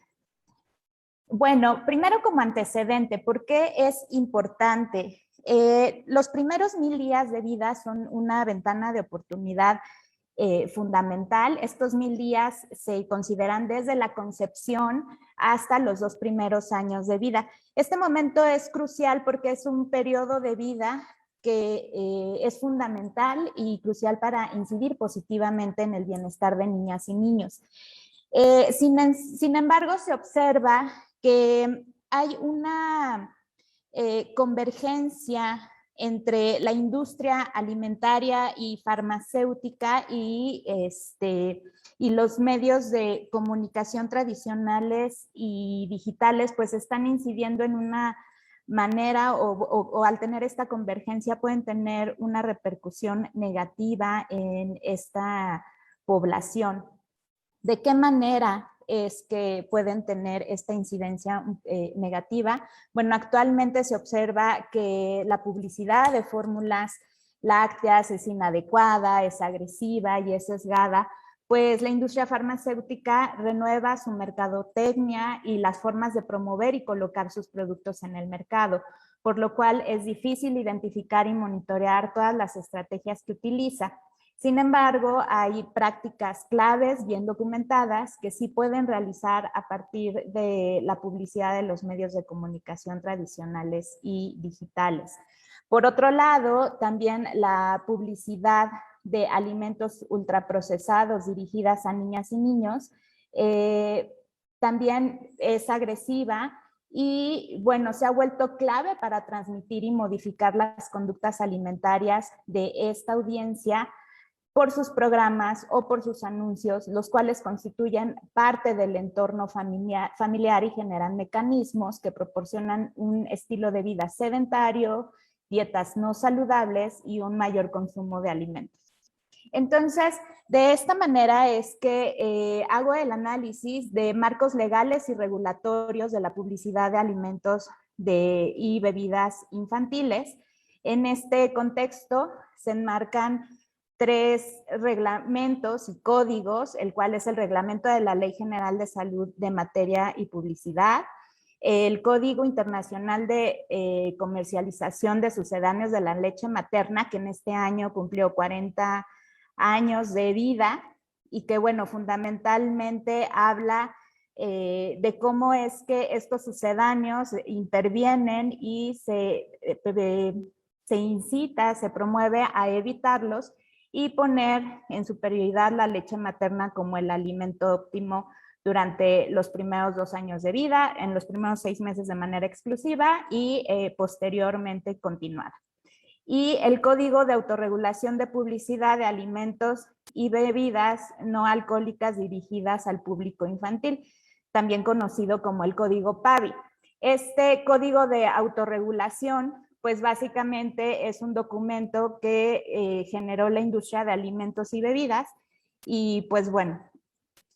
Bueno, primero como antecedente, ¿por qué es importante? Los primeros 1000 días de vida son una ventana de oportunidad fundamental. Estos 1000 días se consideran desde la concepción hasta los 2 primeros años de vida. Este momento es crucial porque es un periodo de vida que es fundamental y crucial para incidir positivamente en el bienestar de niñas y niños. Sin embargo, se observa que hay una convergencia entre la industria alimentaria y farmacéutica y los medios de comunicación tradicionales y digitales, pues están incidiendo en una manera o al tener esta convergencia pueden tener una repercusión negativa en esta población. ¿De qué manera es que pueden tener esta incidencia negativa? Bueno, actualmente se observa que la publicidad de fórmulas lácteas es inadecuada, es agresiva y es sesgada, pues la industria farmacéutica renueva su mercadotecnia y las formas de promover y colocar sus productos en el mercado, por lo cual es difícil identificar y monitorear todas las estrategias que utiliza. Sin embargo, hay prácticas claves bien documentadas que sí pueden realizar a partir de la publicidad de los medios de comunicación tradicionales y digitales. Por otro lado, también la publicidad de alimentos ultraprocesados dirigidas a niñas y niños también es agresiva y, bueno, se ha vuelto clave para transmitir y modificar las conductas alimentarias de esta audiencia por sus programas o por sus anuncios, los cuales constituyen parte del entorno familiar y generan mecanismos que proporcionan un estilo de vida sedentario, dietas no saludables y un mayor consumo de alimentos. Entonces, de esta manera es que hago el análisis de marcos legales y regulatorios de la publicidad de alimentos y bebidas infantiles. En este contexto se enmarcan 3 reglamentos y códigos, el cual es el reglamento de la Ley General de Salud de Materia y Publicidad, el Código Internacional de Comercialización de Sucedáneos de la Leche Materna, que en este año cumplió 40 años de vida y que, bueno, fundamentalmente habla de cómo es que estos sucedáneos intervienen y se incita, se promueve a evitarlos y poner en superioridad la leche materna como el alimento óptimo durante los primeros 2 años de vida, en los primeros 6 meses de manera exclusiva y posteriormente continuada. Y el Código de Autorregulación de Publicidad de Alimentos y Bebidas No Alcohólicas dirigidas al público infantil, también conocido como el Código PABI. Este Código de Autorregulación pues básicamente es un documento que generó la industria de alimentos y bebidas y pues bueno,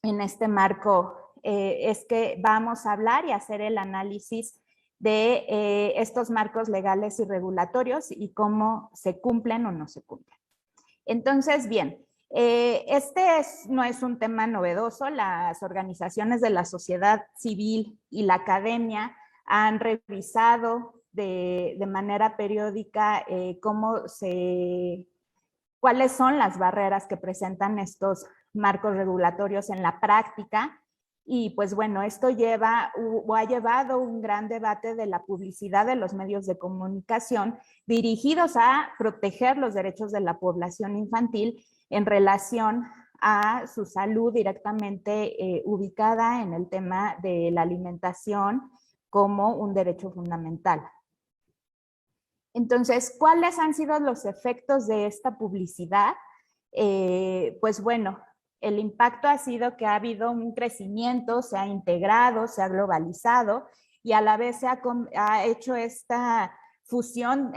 en este marco es que vamos a hablar y hacer el análisis de estos marcos legales y regulatorios y cómo se cumplen o no se cumplen. Entonces, bien, no es un tema novedoso. Las organizaciones de la sociedad civil y la academia han revisado de manera periódica cuáles son las barreras que presentan estos marcos regulatorios en la práctica. Y pues bueno, esto ha llevado un gran debate de la publicidad de los medios de comunicación dirigidos a proteger los derechos de la población infantil en relación a su salud directamente ubicada en el tema de la alimentación como un derecho fundamental. Entonces, ¿cuáles han sido los efectos de esta publicidad? Pues bueno, el impacto ha sido que ha habido un crecimiento, se ha integrado, se ha globalizado y a la vez se ha hecho esta fusión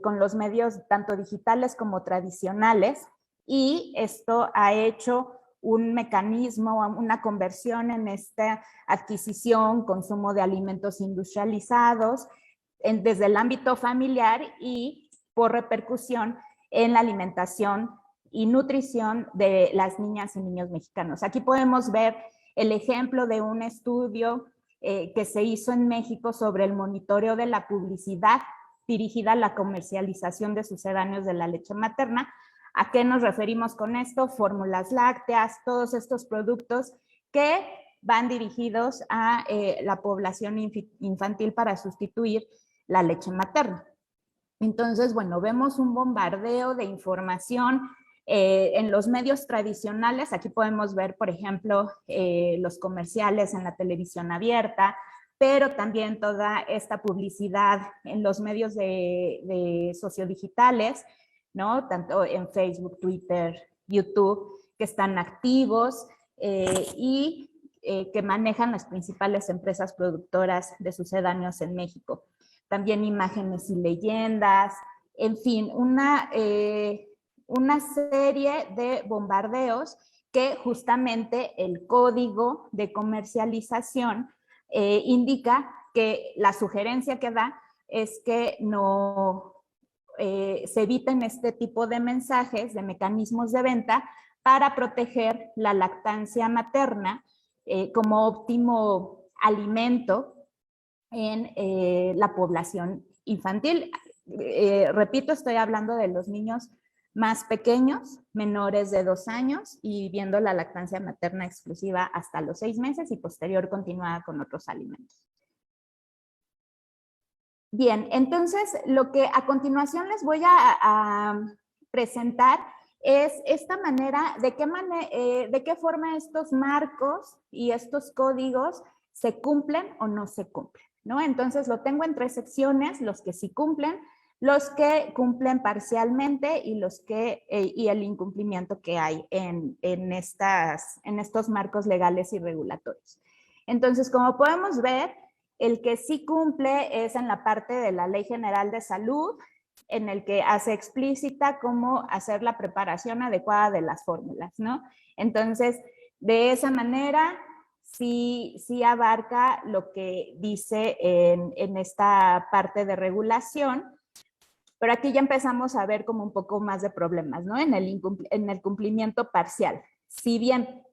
con los medios tanto digitales como tradicionales, y esto ha hecho un mecanismo, una conversión en esta adquisición, consumo de alimentos industrializados desde el ámbito familiar y por repercusión en la alimentación y nutrición de las niñas y niños mexicanos. Aquí podemos ver el ejemplo de un estudio que se hizo en México sobre el monitoreo de la publicidad dirigida a la comercialización de sucedáneos de la leche materna. ¿A qué nos referimos con esto? Fórmulas lácteas, todos estos productos que van dirigidos a la población infantil para sustituir la leche materna. Entonces, bueno, vemos un bombardeo de información en los medios tradicionales. Aquí podemos ver, por ejemplo, los comerciales en la televisión abierta, pero también toda esta publicidad en los medios de sociodigitales, ¿no? Tanto en Facebook, Twitter, YouTube, que están activos y que manejan las principales empresas productoras de sucedáneos en México. También imágenes y leyendas, en fin, una serie de bombardeos que justamente el código de comercialización indica que la sugerencia que da es que no se eviten este tipo de mensajes, de mecanismos de venta para proteger la lactancia materna como óptimo alimento en la población infantil. Repito, estoy hablando de los niños más pequeños, menores de 2 años, y viendo la lactancia materna exclusiva hasta los 6 meses y posterior continuada con otros alimentos. Bien, entonces lo que a continuación les voy a presentar es esta manera, de qué forma estos marcos y estos códigos se cumplen o no se cumplen, ¿no? Entonces lo tengo en 3 secciones: los que sí cumplen, los que cumplen parcialmente y y el incumplimiento que hay en estos marcos legales y regulatorios. Entonces, como podemos ver, el que sí cumple es en la parte de la Ley General de Salud, en el que hace explícita cómo hacer la preparación adecuada de las fórmulas, ¿no? Entonces, de esa manera, sí abarca lo que dice en esta parte de regulación, pero aquí ya empezamos a ver como un poco más de problemas, ¿no? En el cumplimiento parcial. Si bien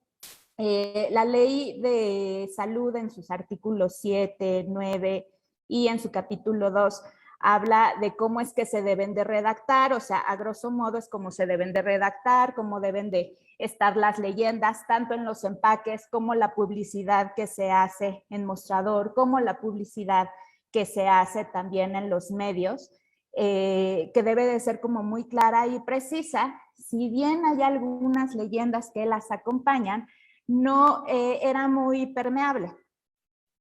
la Ley de Salud en sus artículos 7, 9 y en su capítulo 2 habla de cómo es que se deben de redactar, o sea, a grosso modo es cómo se deben de redactar, cómo deben de estar las leyendas, tanto en los empaques como la publicidad que se hace en mostrador, como la publicidad que se hace también en los medios, que debe de ser como muy clara y precisa. Si bien hay algunas leyendas que las acompañan, no era muy permeable.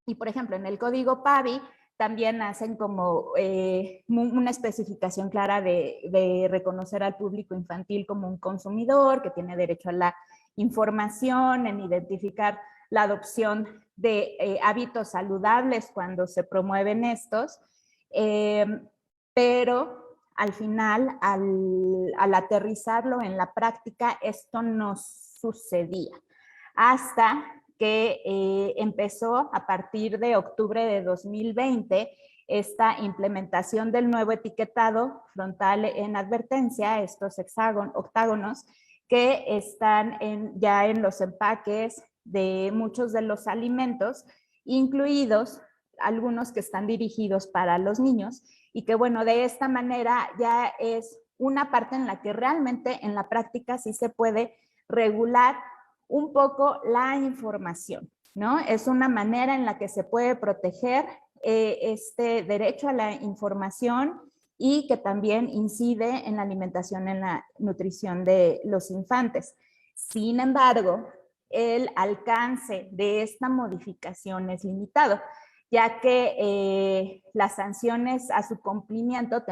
Y por ejemplo, en el código PAVI también hacen como una especificación clara de reconocer al público infantil como un consumidor que tiene derecho a la información, en identificar la adopción de hábitos saludables cuando se promueven estos, pero al final, al aterrizarlo en la práctica, esto no sucedía. Hasta que empezó a partir de octubre de 2020 esta implementación del nuevo etiquetado frontal en advertencia, estos octágonos que están ya en los empaques de muchos de los alimentos, incluidos algunos que están dirigidos para los niños, y que bueno, de esta manera ya es una parte en la que realmente en la práctica sí se puede regular un poco la información, ¿no? Es una manera en la que se puede proteger este derecho a la información y que también incide en la alimentación, en la nutrición de los infantes. Sin embargo, el alcance de esta modificación es limitado, ya que las sanciones a su cumplimiento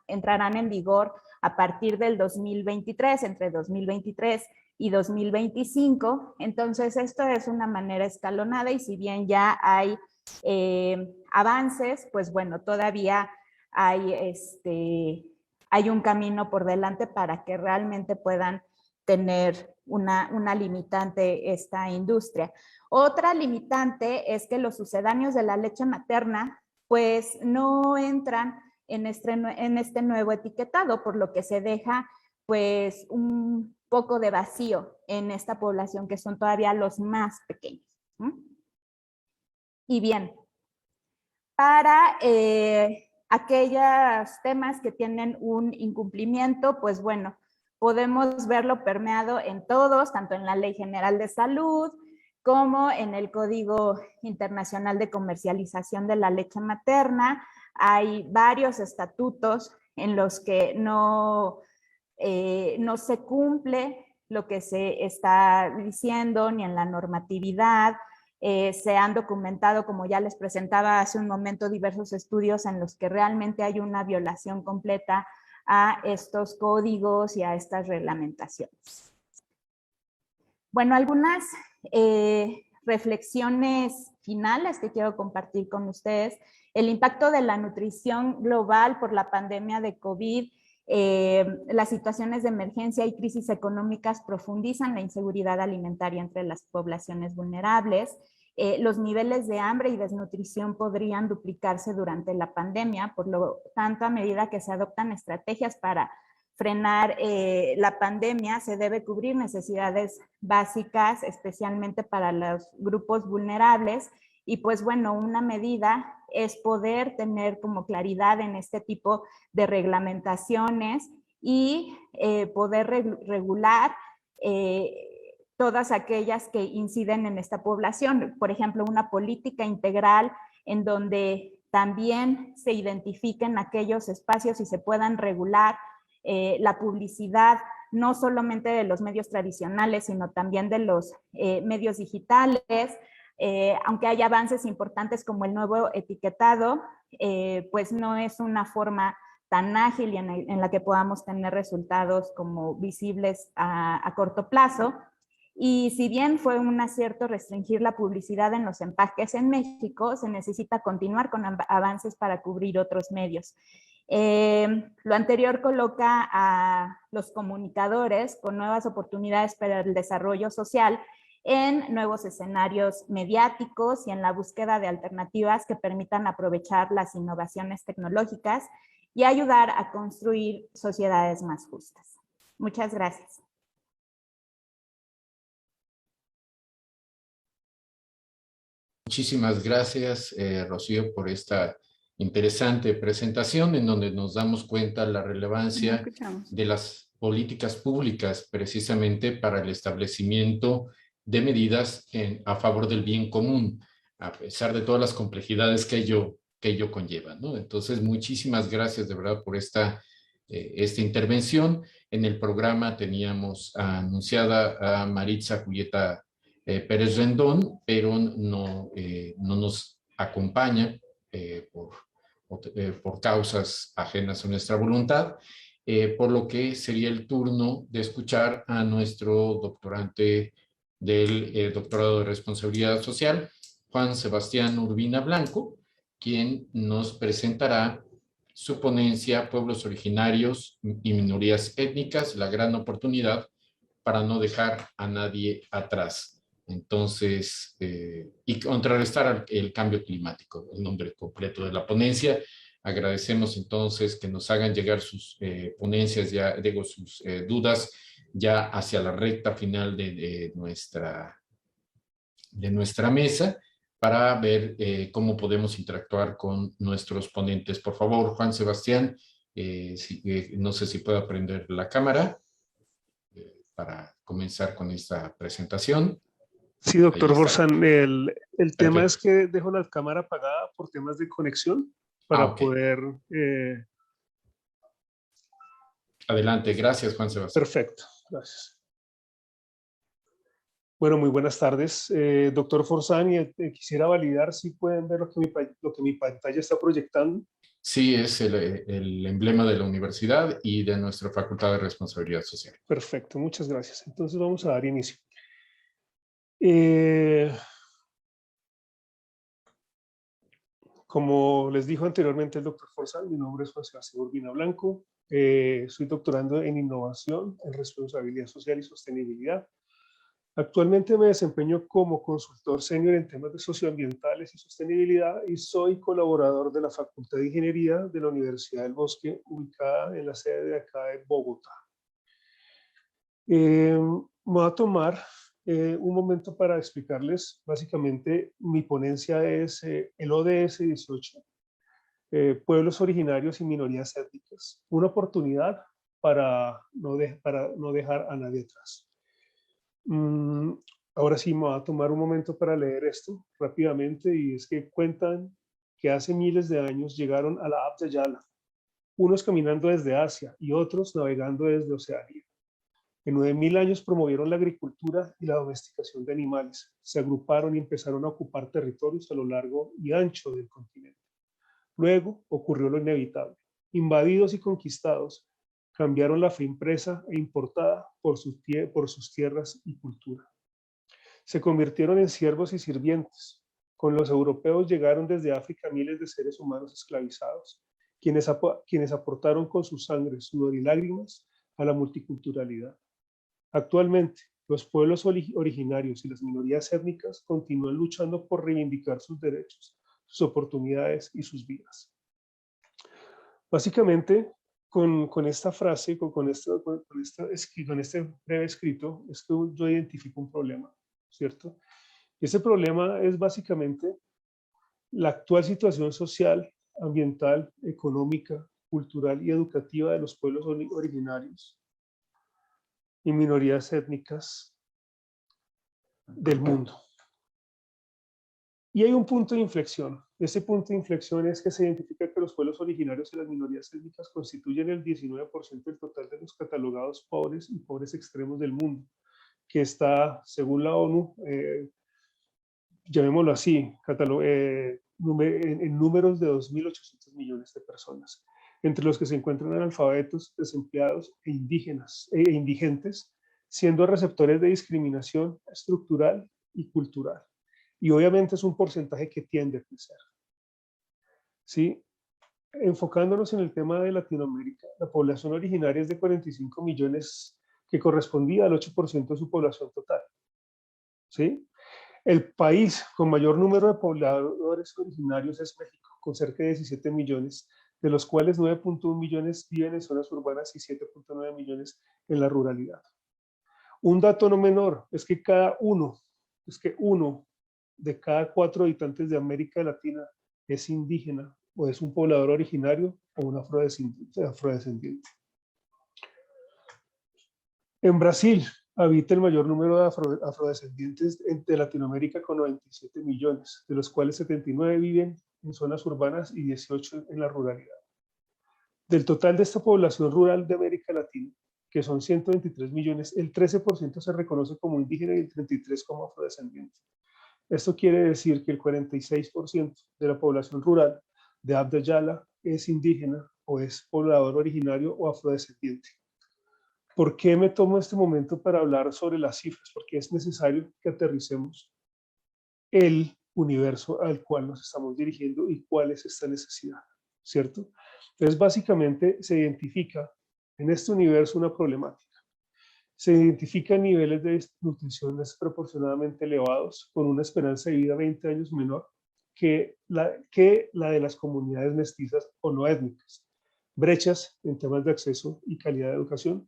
entrarán en vigor a partir del 2023, entre 2023 y 2025. Entonces, esto es una manera escalonada y si bien ya hay avances, pues bueno, todavía hay un camino por delante para que realmente puedan tener una limitante esta industria. Otra limitante es que los sucedáneos de la leche materna pues no entran en este nuevo etiquetado, por lo que se deja pues un poco de vacío en esta población que son todavía los más pequeños. Y bien, para aquellos temas que tienen un incumplimiento, pues bueno, podemos verlo permeado en todos, tanto en la Ley General de Salud como en el Código Internacional de Comercialización de la Leche Materna. Hay varios estatutos en los que no se cumple lo que se está diciendo, ni en la normatividad. Se han documentado, como ya les presentaba hace un momento, diversos estudios en los que realmente hay una violación completa a estos códigos y a estas reglamentaciones. Bueno, algunas reflexiones finales que quiero compartir con ustedes. El impacto de la nutrición global por la pandemia de COVID, las situaciones de emergencia y crisis económicas profundizan la inseguridad alimentaria entre las poblaciones vulnerables. Los niveles de hambre y desnutrición podrían duplicarse durante la pandemia, por lo tanto, a medida que se adoptan estrategias para frenar la pandemia, se debe cubrir necesidades básicas, especialmente para los grupos vulnerables. Y pues bueno, una medida es poder tener como claridad en este tipo de reglamentaciones y poder regular todas aquellas que inciden en esta población. Por ejemplo, una política integral en donde también se identifiquen aquellos espacios y se puedan regular la publicidad, no solamente de los medios tradicionales, sino también de los medios digitales. Aunque hay avances importantes como el nuevo etiquetado, pues no es una forma tan ágil y en la que podamos tener resultados como visibles a corto plazo. Y si bien fue un acierto restringir la publicidad en los empaques en México, se necesita continuar con avances para cubrir otros medios. Lo anterior coloca a los comunicadores con nuevas oportunidades para el desarrollo social en nuevos escenarios mediáticos y en la búsqueda de alternativas que permitan aprovechar las innovaciones tecnológicas y ayudar a construir sociedades más justas. Muchas gracias. Muchísimas gracias, Rocío, por esta interesante presentación en donde nos damos cuenta de la relevancia de las políticas públicas precisamente para el establecimiento de medidas a favor del bien común, a pesar de todas las complejidades que ello conlleva, ¿no? Entonces, muchísimas gracias de verdad por esta intervención. En el programa teníamos anunciada a Maritza Julieta Pérez Rendón, pero no nos acompaña por causas ajenas a nuestra voluntad, por lo que sería el turno de escuchar a nuestro doctorante del doctorado de responsabilidad social, Juan Sebastián Urbina Blanco, quien nos presentará su ponencia Pueblos Originarios y Minorías Étnicas, la gran oportunidad para no dejar a nadie atrás. Entonces, y contrarrestar el cambio climático, el nombre completo de la ponencia. Agradecemos entonces que nos hagan llegar sus ponencias, sus dudas ya hacia la recta final de nuestra mesa para ver cómo podemos interactuar con nuestros ponentes. Por favor, Juan Sebastián, no sé si puedo aprender la cámara para comenzar con esta presentación. Sí, doctor Forzán, el tema es que dejo la cámara apagada por temas de conexión para poder... Adelante, gracias Juan Sebastián. Perfecto, gracias. Bueno, muy buenas tardes, doctor Forzán, y quisiera validar si pueden ver lo que mi pantalla está proyectando. Sí, es el emblema de la universidad y de nuestra Facultad de Responsabilidad Social. Perfecto, muchas gracias. Entonces vamos a dar inicio. Como les dijo anteriormente el doctor Forzán, mi nombre es Juan Sebastián Urbina Blanco, soy doctorando en innovación, en responsabilidad social y sostenibilidad. Actualmente me desempeño como consultor senior en temas de socioambientales y sostenibilidad y soy colaborador de la Facultad de Ingeniería de la Universidad del Bosque, ubicada en la sede de acá de Bogotá. Me voy a tomar un momento para explicarles, básicamente mi ponencia es el ODS 18, pueblos originarios y minorías étnicas, una oportunidad para no dejar a nadie atrás. Ahora sí me voy a tomar un momento para leer esto rápidamente, y es que cuentan que hace miles de años llegaron a la Abya Yala, unos caminando desde Asia y otros navegando desde Oceanía. En 9000 años promovieron la agricultura y la domesticación de animales, se agruparon y empezaron a ocupar territorios a lo largo y ancho del continente. Luego ocurrió lo inevitable. Invadidos y conquistados, cambiaron la fe impresa e importada por sus tierras y cultura. Se convirtieron en siervos y sirvientes. Con los europeos llegaron desde África miles de seres humanos esclavizados, quienes aportaron con su sangre, sudor y lágrimas a la multiculturalidad. Actualmente, los pueblos originarios y las minorías étnicas continúan luchando por reivindicar sus derechos, sus oportunidades y sus vidas. Básicamente, con esta frase, con este breve escrito, es que yo identifico un problema, ¿cierto? Ese problema es básicamente la actual situación social, ambiental, económica, cultural y educativa de los pueblos originarios y minorías étnicas del mundo. Y hay un punto de inflexión. Ese punto de inflexión es que se identifica que los pueblos originarios y las minorías étnicas constituyen el 19% del total de los catalogados pobres y pobres extremos del mundo, que está, según la ONU, llamémoslo así, en números de 2.800 millones de personas, entre los que se encuentran analfabetos, desempleados e indigentes, siendo receptores de discriminación estructural y cultural. Y obviamente es un porcentaje que tiende a crecer. ¿Sí? Enfocándonos en el tema de Latinoamérica, la población originaria es de 45 millones, que correspondía al 8% de su población total. ¿Sí? El país con mayor número de pobladores originarios es México, con cerca de 17 millones, de los cuales 9.1 millones viven en zonas urbanas y 7.9 millones en la ruralidad. Un dato no menor es que uno de cada 4 habitantes de América Latina es indígena, o es un poblador originario o un afrodescendiente. En Brasil habita el mayor número de afrodescendientes de Latinoamérica, con 97 millones, de los cuales 79 viven en zonas urbanas y 18 en la ruralidad. Del total de esta población rural de América Latina, que son 123 millones, el 13% se reconoce como indígena y el 33% como afrodescendiente. Esto quiere decir que el 46% de la población rural de Abya Yala es indígena o es poblador originario o afrodescendiente. ¿Por qué me tomo este momento para hablar sobre las cifras? Porque es necesario que aterricemos el universo al cual nos estamos dirigiendo y cuál es esta necesidad, ¿cierto? Entonces, básicamente se identifica en este universo una problemática. Se identifican niveles de desnutrición desproporcionadamente elevados, con una esperanza de vida 20 años menor que la de las comunidades mestizas o no étnicas. Brechas en temas de acceso y calidad de educación.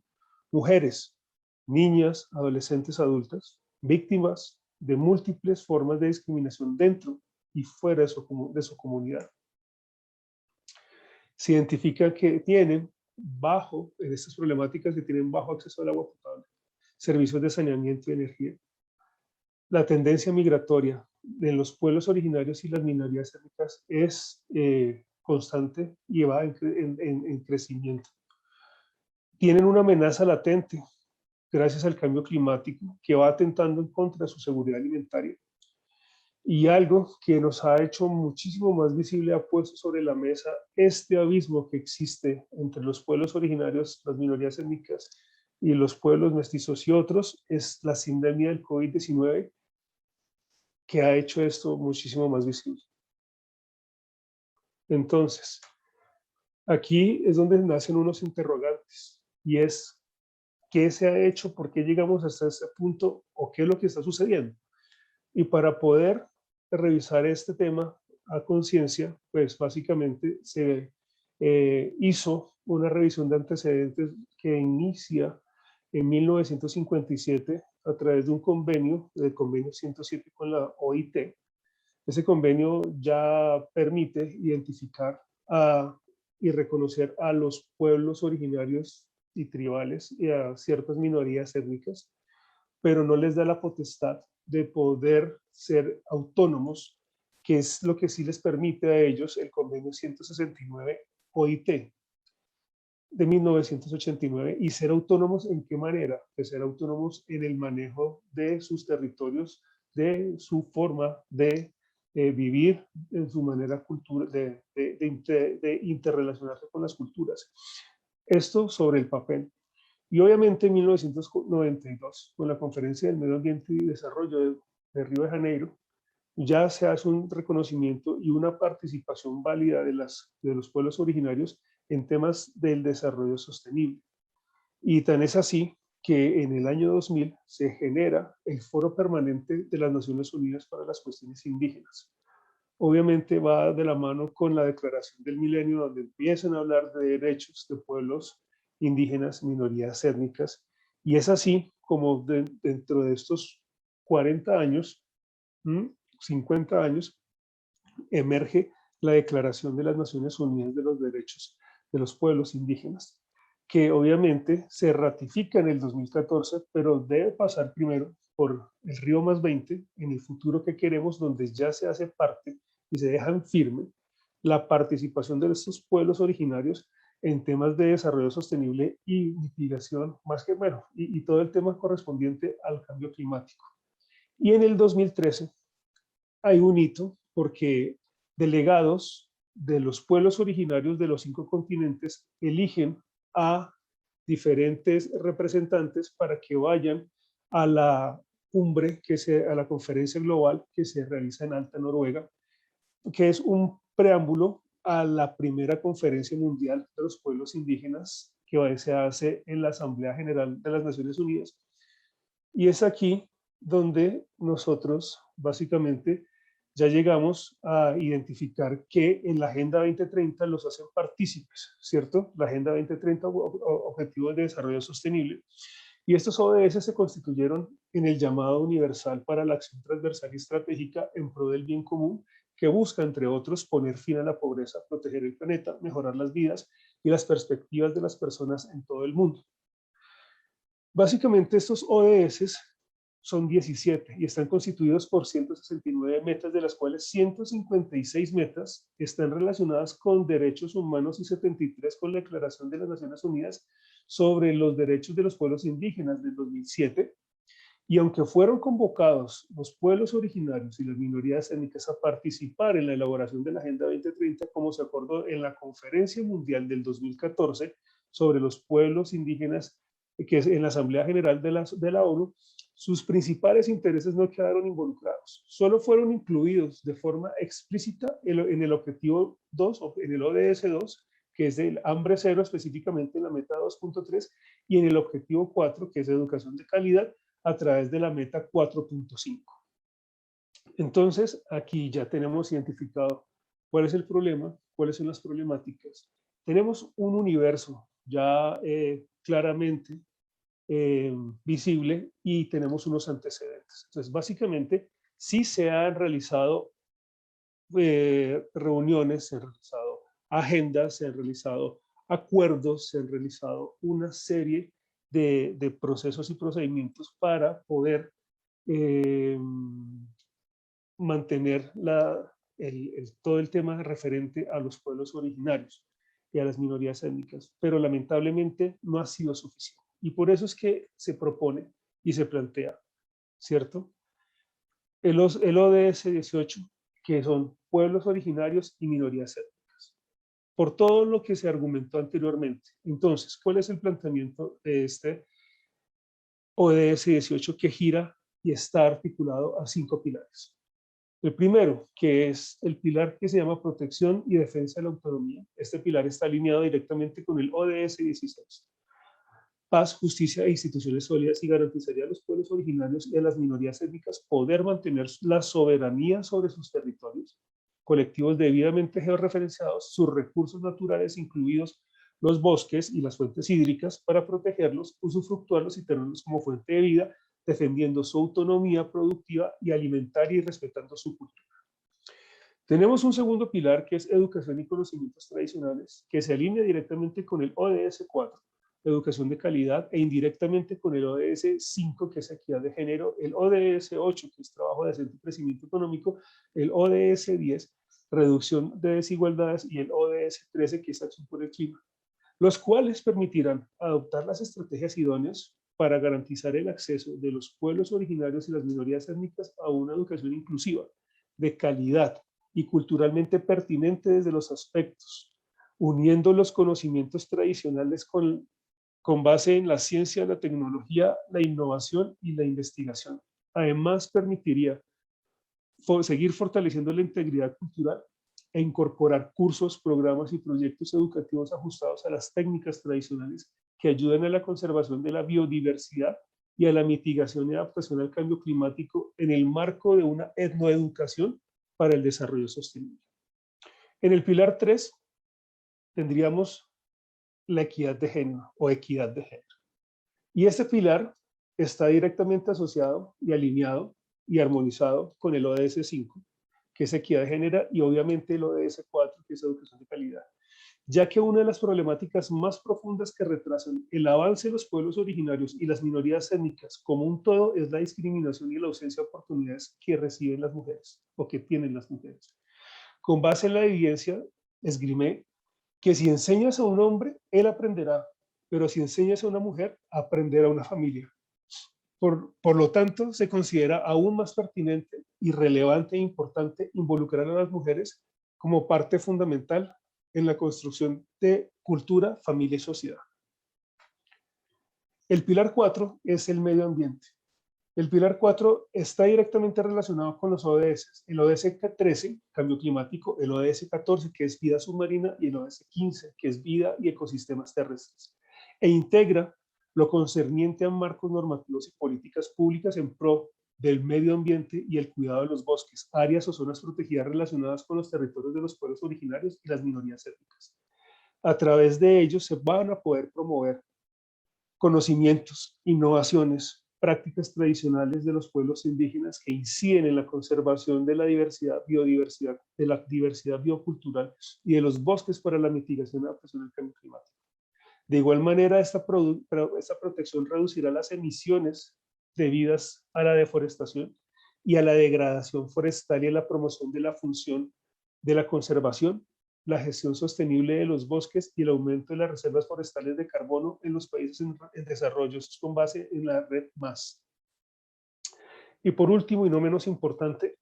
Mujeres, niñas, adolescentes, adultas, víctimas de múltiples formas de discriminación dentro y fuera de su comunidad. Se identifica que tienen en estas problemáticas, que tienen bajo acceso al agua potable, servicios de saneamiento y energía. La tendencia migratoria de los pueblos originarios y las minorías étnicas es constante y va en crecimiento. Tienen una amenaza latente gracias al cambio climático, que va atentando en contra de su seguridad alimentaria. Y algo que nos ha hecho muchísimo más visible, ha puesto sobre la mesa este abismo que existe entre los pueblos originarios, las minorías étnicas y los pueblos mestizos y otros, es la pandemia del COVID-19, que ha hecho esto muchísimo más visible. Entonces, aquí es donde nacen unos interrogantes, y es, ¿qué se ha hecho? ¿Por qué llegamos hasta este punto? ¿O qué es lo que está sucediendo? Y para poder revisar este tema a conciencia, pues básicamente se hizo una revisión de antecedentes que inicia en 1957 a través de un convenio, el convenio 107 con la OIT. Ese convenio ya permite identificar y reconocer a los pueblos originarios y tribales y a ciertas minorías étnicas, pero no les da la potestad de poder ser autónomos, que es lo que sí les permite a ellos el convenio 169 OIT de 1989. ¿Y ser autónomos en qué manera? Pues ser autónomos en el manejo de sus territorios, de su forma de vivir, en su manera de interrelacionarse con las culturas. Esto sobre el papel. Y obviamente en 1992, con la Conferencia del Medio Ambiente y Desarrollo de Río de Janeiro, ya se hace un reconocimiento y una participación válida de los pueblos originarios en temas del desarrollo sostenible. Y tan es así que en el año 2000 se genera el Foro Permanente de las Naciones Unidas para las Cuestiones Indígenas. Obviamente va de la mano con la Declaración del Milenio, donde empiezan a hablar de derechos de pueblos indígenas, minorías étnicas, y es así como dentro de estos 40 años, 50 años, emerge la Declaración de las Naciones Unidas de los Derechos de los Pueblos Indígenas, que obviamente se ratifica en el 2014, pero debe pasar primero por el Río +20 en el futuro que queremos, donde ya se hace parte y se deja en firme la participación de estos pueblos originarios en temas de desarrollo sostenible y mitigación, más que bueno, y todo el tema correspondiente al cambio climático. Y en el 2013 hay un hito porque delegados de los pueblos originarios de los 5 continentes eligen a diferentes representantes para que vayan a la cumbre, a la conferencia global que se realiza en Alta Noruega, que es un preámbulo a la primera conferencia mundial de los pueblos indígenas que se hace en la Asamblea General de las Naciones Unidas. Y es aquí donde nosotros básicamente ya llegamos a identificar que en la Agenda 2030 los hacen partícipes, ¿cierto? La Agenda 2030, Objetivos de Desarrollo Sostenible. Y estos ODS se constituyeron en el llamado universal para la acción transversal y estratégica en pro del bien común, que busca, entre otros, poner fin a la pobreza, proteger el planeta, mejorar las vidas y las perspectivas de las personas en todo el mundo. Básicamente estos ODS son 17 y están constituidos por 169 metas, de las cuales 156 metas están relacionadas con derechos humanos y 73 con la Declaración de las Naciones Unidas sobre los derechos de los pueblos indígenas del 2007. Y aunque fueron convocados los pueblos originarios y las minorías étnicas a participar en la elaboración de la Agenda 2030, como se acordó en la Conferencia Mundial del 2014 sobre los pueblos indígenas, que es en la Asamblea General de la ONU, sus principales intereses no quedaron involucrados, solo fueron incluidos de forma explícita en el objetivo 2, o en el ODS 2, que es el hambre cero, específicamente en la meta 2.3, y en el objetivo 4, que es educación de calidad, a través de la meta 4.5. Entonces, aquí ya tenemos identificado cuál es el problema, cuáles son las problemáticas. Tenemos un universo ya claramente visible y tenemos unos antecedentes. Entonces, básicamente, sí se han realizado reuniones, se han realizado agendas, se han realizado acuerdos, se han realizado una serie de procesos y procedimientos para poder mantener todo el tema referente a los pueblos originarios y a las minorías étnicas, pero lamentablemente no ha sido suficiente. Y por eso es que se propone y se plantea, ¿cierto? El ODS 18, que son pueblos originarios y minorías étnicas, por todo lo que se argumentó anteriormente. Entonces, ¿cuál es el planteamiento de este ODS 18 que gira y está articulado a 5 pilares? El primero, que es el pilar que se llama protección y defensa de la autonomía. Este pilar está alineado directamente con el ODS 16. Paz, justicia e instituciones sólidas, y garantizaría a los pueblos originarios y a las minorías étnicas poder mantener la soberanía sobre sus territorios, colectivos debidamente georreferenciados, sus recursos naturales, incluidos los bosques y las fuentes hídricas, para protegerlos, usufructuarlos y tenerlos como fuente de vida, defendiendo su autonomía productiva y alimentaria y respetando su cultura. Tenemos un segundo pilar que es educación y conocimientos tradicionales, que se alinea directamente con el ODS 4, educación de calidad, e indirectamente con el ODS 5, que es equidad de género, el ODS 8, que es trabajo decente y crecimiento económico, el ODS 10, reducción de desigualdades, y el ODS 13, que es acción por el clima, los cuales permitirán adoptar las estrategias idóneas para garantizar el acceso de los pueblos originarios y las minorías étnicas a una educación inclusiva, de calidad y culturalmente pertinente desde los aspectos, uniendo los conocimientos tradicionales con base en la ciencia, la tecnología, la innovación y la investigación. Además, permitiría seguir fortaleciendo la integridad cultural e incorporar cursos, programas y proyectos educativos ajustados a las técnicas tradicionales que ayuden a la conservación de la biodiversidad y a la mitigación y adaptación al cambio climático en el marco de una etnoeducación para el desarrollo sostenible. En el pilar 3 tendríamos la equidad de género o equidad de género. Y este pilar está directamente asociado y alineado y armonizado con el ODS 5, que es equidad de género, y obviamente el ODS 4, que es educación de calidad, ya que una de las problemáticas más profundas que retrasan el avance de los pueblos originarios y las minorías étnicas como un todo es la discriminación y la ausencia de oportunidades que reciben las mujeres o que tienen las mujeres. Con base en la evidencia, esgrimé que si enseñas a un hombre, él aprenderá, pero si enseñas a una mujer, aprenderá una familia. Por lo tanto, se considera aún más pertinente y relevante e importante involucrar a las mujeres como parte fundamental en la construcción de cultura, familia y sociedad. El pilar 4 es el medio ambiente. El pilar 4 está directamente relacionado con los ODS. El ODS 13, cambio climático, el ODS 14, que es vida submarina, y el ODS 15, que es vida y ecosistemas terrestres. E integra lo concerniente a marcos normativos y políticas públicas en pro del medio ambiente y el cuidado de los bosques, áreas o zonas protegidas relacionadas con los territorios de los pueblos originarios y las minorías étnicas. A través de ellos se van a poder promover conocimientos, innovaciones, prácticas tradicionales de los pueblos indígenas que inciden en la conservación de la diversidad, biodiversidad, de la diversidad biocultural y de los bosques para la mitigación y adaptación al cambio climático. De igual manera, esta protección reducirá las emisiones debidas a la deforestación y a la degradación forestal y a la promoción de la función de la conservación, la gestión sostenible de los bosques y el aumento de las reservas forestales de carbono en los países en desarrollo, con base en la red MAS. Y por último, y no menos importante,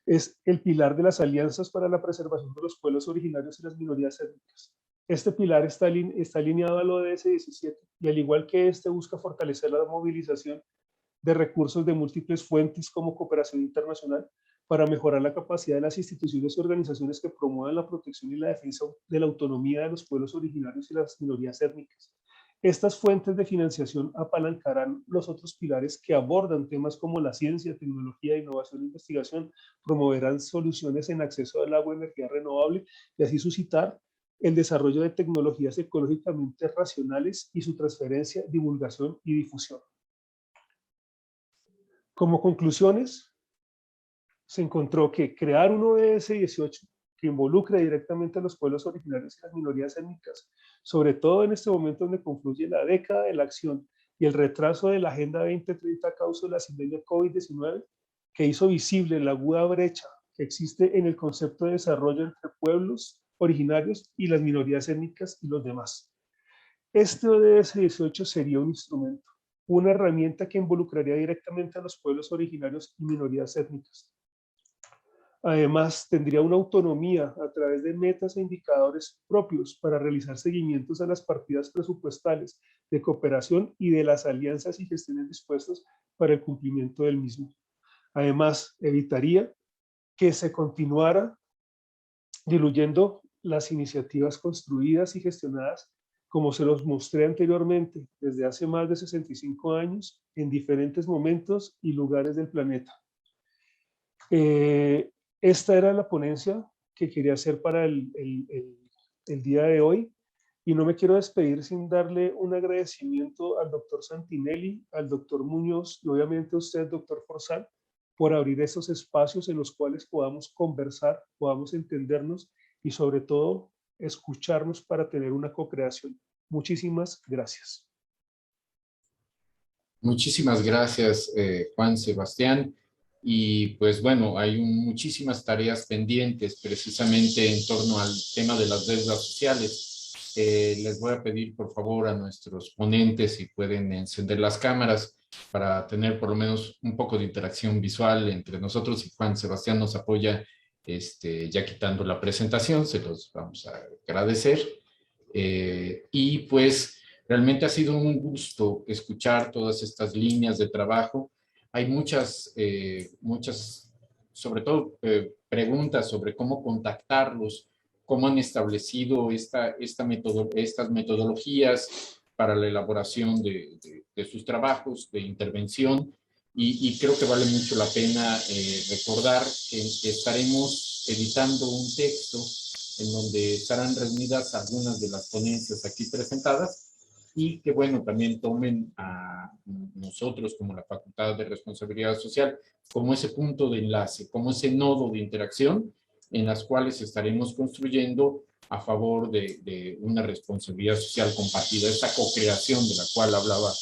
es el pilar de las alianzas para la preservación de los pueblos originarios y las minorías étnicas. Este pilar está alineado al ODS 17 y al igual que este busca fortalecer la movilización de recursos de múltiples fuentes como cooperación internacional para mejorar la capacidad de las instituciones y organizaciones que promuevan la protección y la defensa de la autonomía de los pueblos originarios y las minorías étnicas. Estas fuentes de financiación apalancarán los otros pilares que abordan temas como la ciencia, tecnología, innovación e investigación, promoverán soluciones en acceso al agua, energía renovable y así suscitar el desarrollo de tecnologías ecológicamente racionales y su transferencia, divulgación y difusión. Como conclusiones, se encontró que crear un ODS 18 que involucre directamente a los pueblos originarios y las minorías étnicas, sobre todo en este momento donde confluye la década de la acción y el retraso de la Agenda 2030 a causa de la pandemia COVID-19, que hizo visible la aguda brecha que existe en el concepto de desarrollo entre pueblos originarios y las minorías étnicas y los demás. Este ODS 18 sería un instrumento, una herramienta que involucraría directamente a los pueblos originarios y minorías étnicas. Además, tendría una autonomía a través de metas e indicadores propios para realizar seguimientos a las partidas presupuestales de cooperación y de las alianzas y gestiones dispuestas para el cumplimiento del mismo. Además, evitaría que se continuara diluyendo las iniciativas construidas y gestionadas, como se los mostré anteriormente, desde hace más de 65 años, en diferentes momentos y lugares del planeta. Esta era la ponencia que quería hacer para el día de hoy, y no me quiero despedir sin darle un agradecimiento al doctor Santinelli, al doctor Muñoz y obviamente a usted, doctor Forzal, por abrir esos espacios en los cuales podamos conversar, podamos entendernos y sobre todo escucharnos para tener una co-creación. Muchísimas gracias. Muchísimas gracias, Juan Sebastián. Y pues bueno, hay muchísimas tareas pendientes precisamente en torno al tema de las deudas sociales. Les voy a pedir por favor a nuestros ponentes si pueden encender las cámaras para tener por lo menos un poco de interacción visual entre nosotros, y Juan Sebastián nos apoya ya quitando la presentación, se los vamos a agradecer. Y pues realmente ha sido un gusto escuchar todas estas líneas de trabajo. Hay muchas, sobre todo preguntas sobre cómo contactarlos, cómo han establecido estas metodologías para la elaboración de sus trabajos de intervención, y creo que vale mucho la pena recordar que estaremos editando un texto en donde estarán reunidas algunas de las ponencias aquí presentadas, y que bueno, también tomen a nosotros como la Facultad de Responsabilidad Social como ese punto de enlace, como ese nodo de interacción en las cuales estaremos construyendo a favor de una responsabilidad social compartida, esta co-creación de la cual hablaba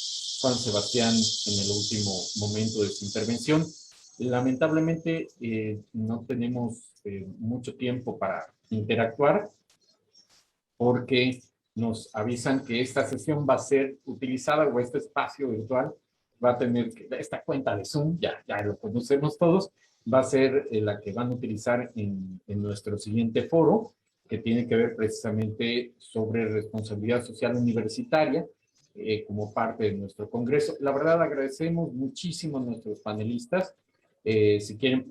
Juan Sebastián en el último momento de su intervención. Lamentablemente no tenemos mucho tiempo para interactuar, porque nos avisan que esta sesión va a ser utilizada, o este espacio virtual va a tener esta cuenta de Zoom, ya lo conocemos todos, va a ser la que van a utilizar en nuestro siguiente foro, que tiene que ver precisamente sobre responsabilidad social universitaria, como parte de nuestro congreso. La verdad, agradecemos muchísimo a nuestros panelistas. Si quieren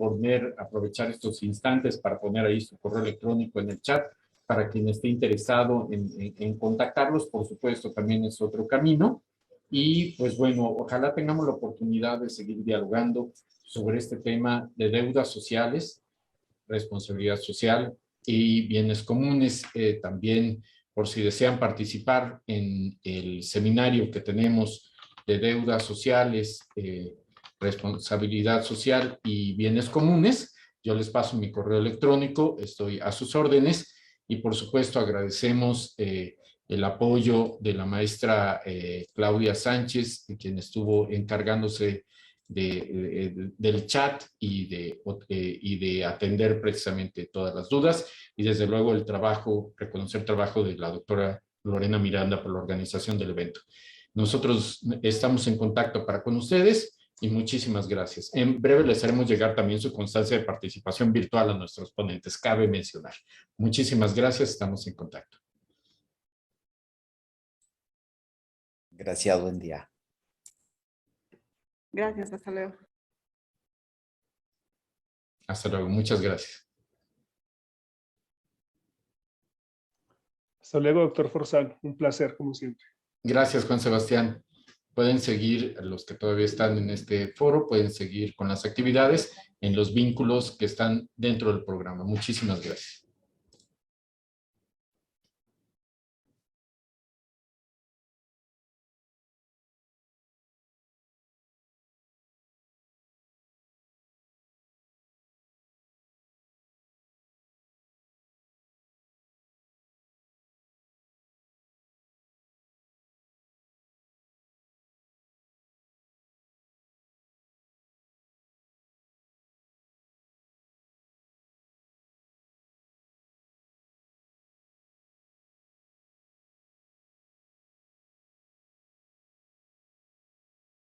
aprovechar estos instantes para poner ahí su correo electrónico en el chat, para quien esté interesado en contactarlos, por supuesto, también es otro camino. Y pues bueno, ojalá tengamos la oportunidad de seguir dialogando sobre este tema de deudas sociales, responsabilidad social y bienes comunes. También, por si desean participar en el seminario que tenemos de deudas sociales, responsabilidad social y bienes comunes, yo les paso mi correo electrónico, estoy a sus órdenes. Y por supuesto agradecemos el apoyo de la maestra Claudia Sánchez, quien estuvo encargándose del chat y de atender precisamente todas las dudas, y desde luego reconocer el trabajo de la doctora Lorena Miranda por la organización del evento. Nosotros estamos en contacto con ustedes, y muchísimas gracias. En breve les haremos llegar también su constancia de participación virtual a nuestros ponentes, cabe mencionar. Muchísimas gracias, estamos en contacto. Gracias, buen día. Gracias, hasta luego. Hasta luego, muchas gracias. Hasta luego, doctor Forzal, un placer como siempre. Gracias, Juan Sebastián. Pueden seguir, los que todavía están en este foro, pueden seguir con las actividades en los vínculos que están dentro del programa. Muchísimas gracias.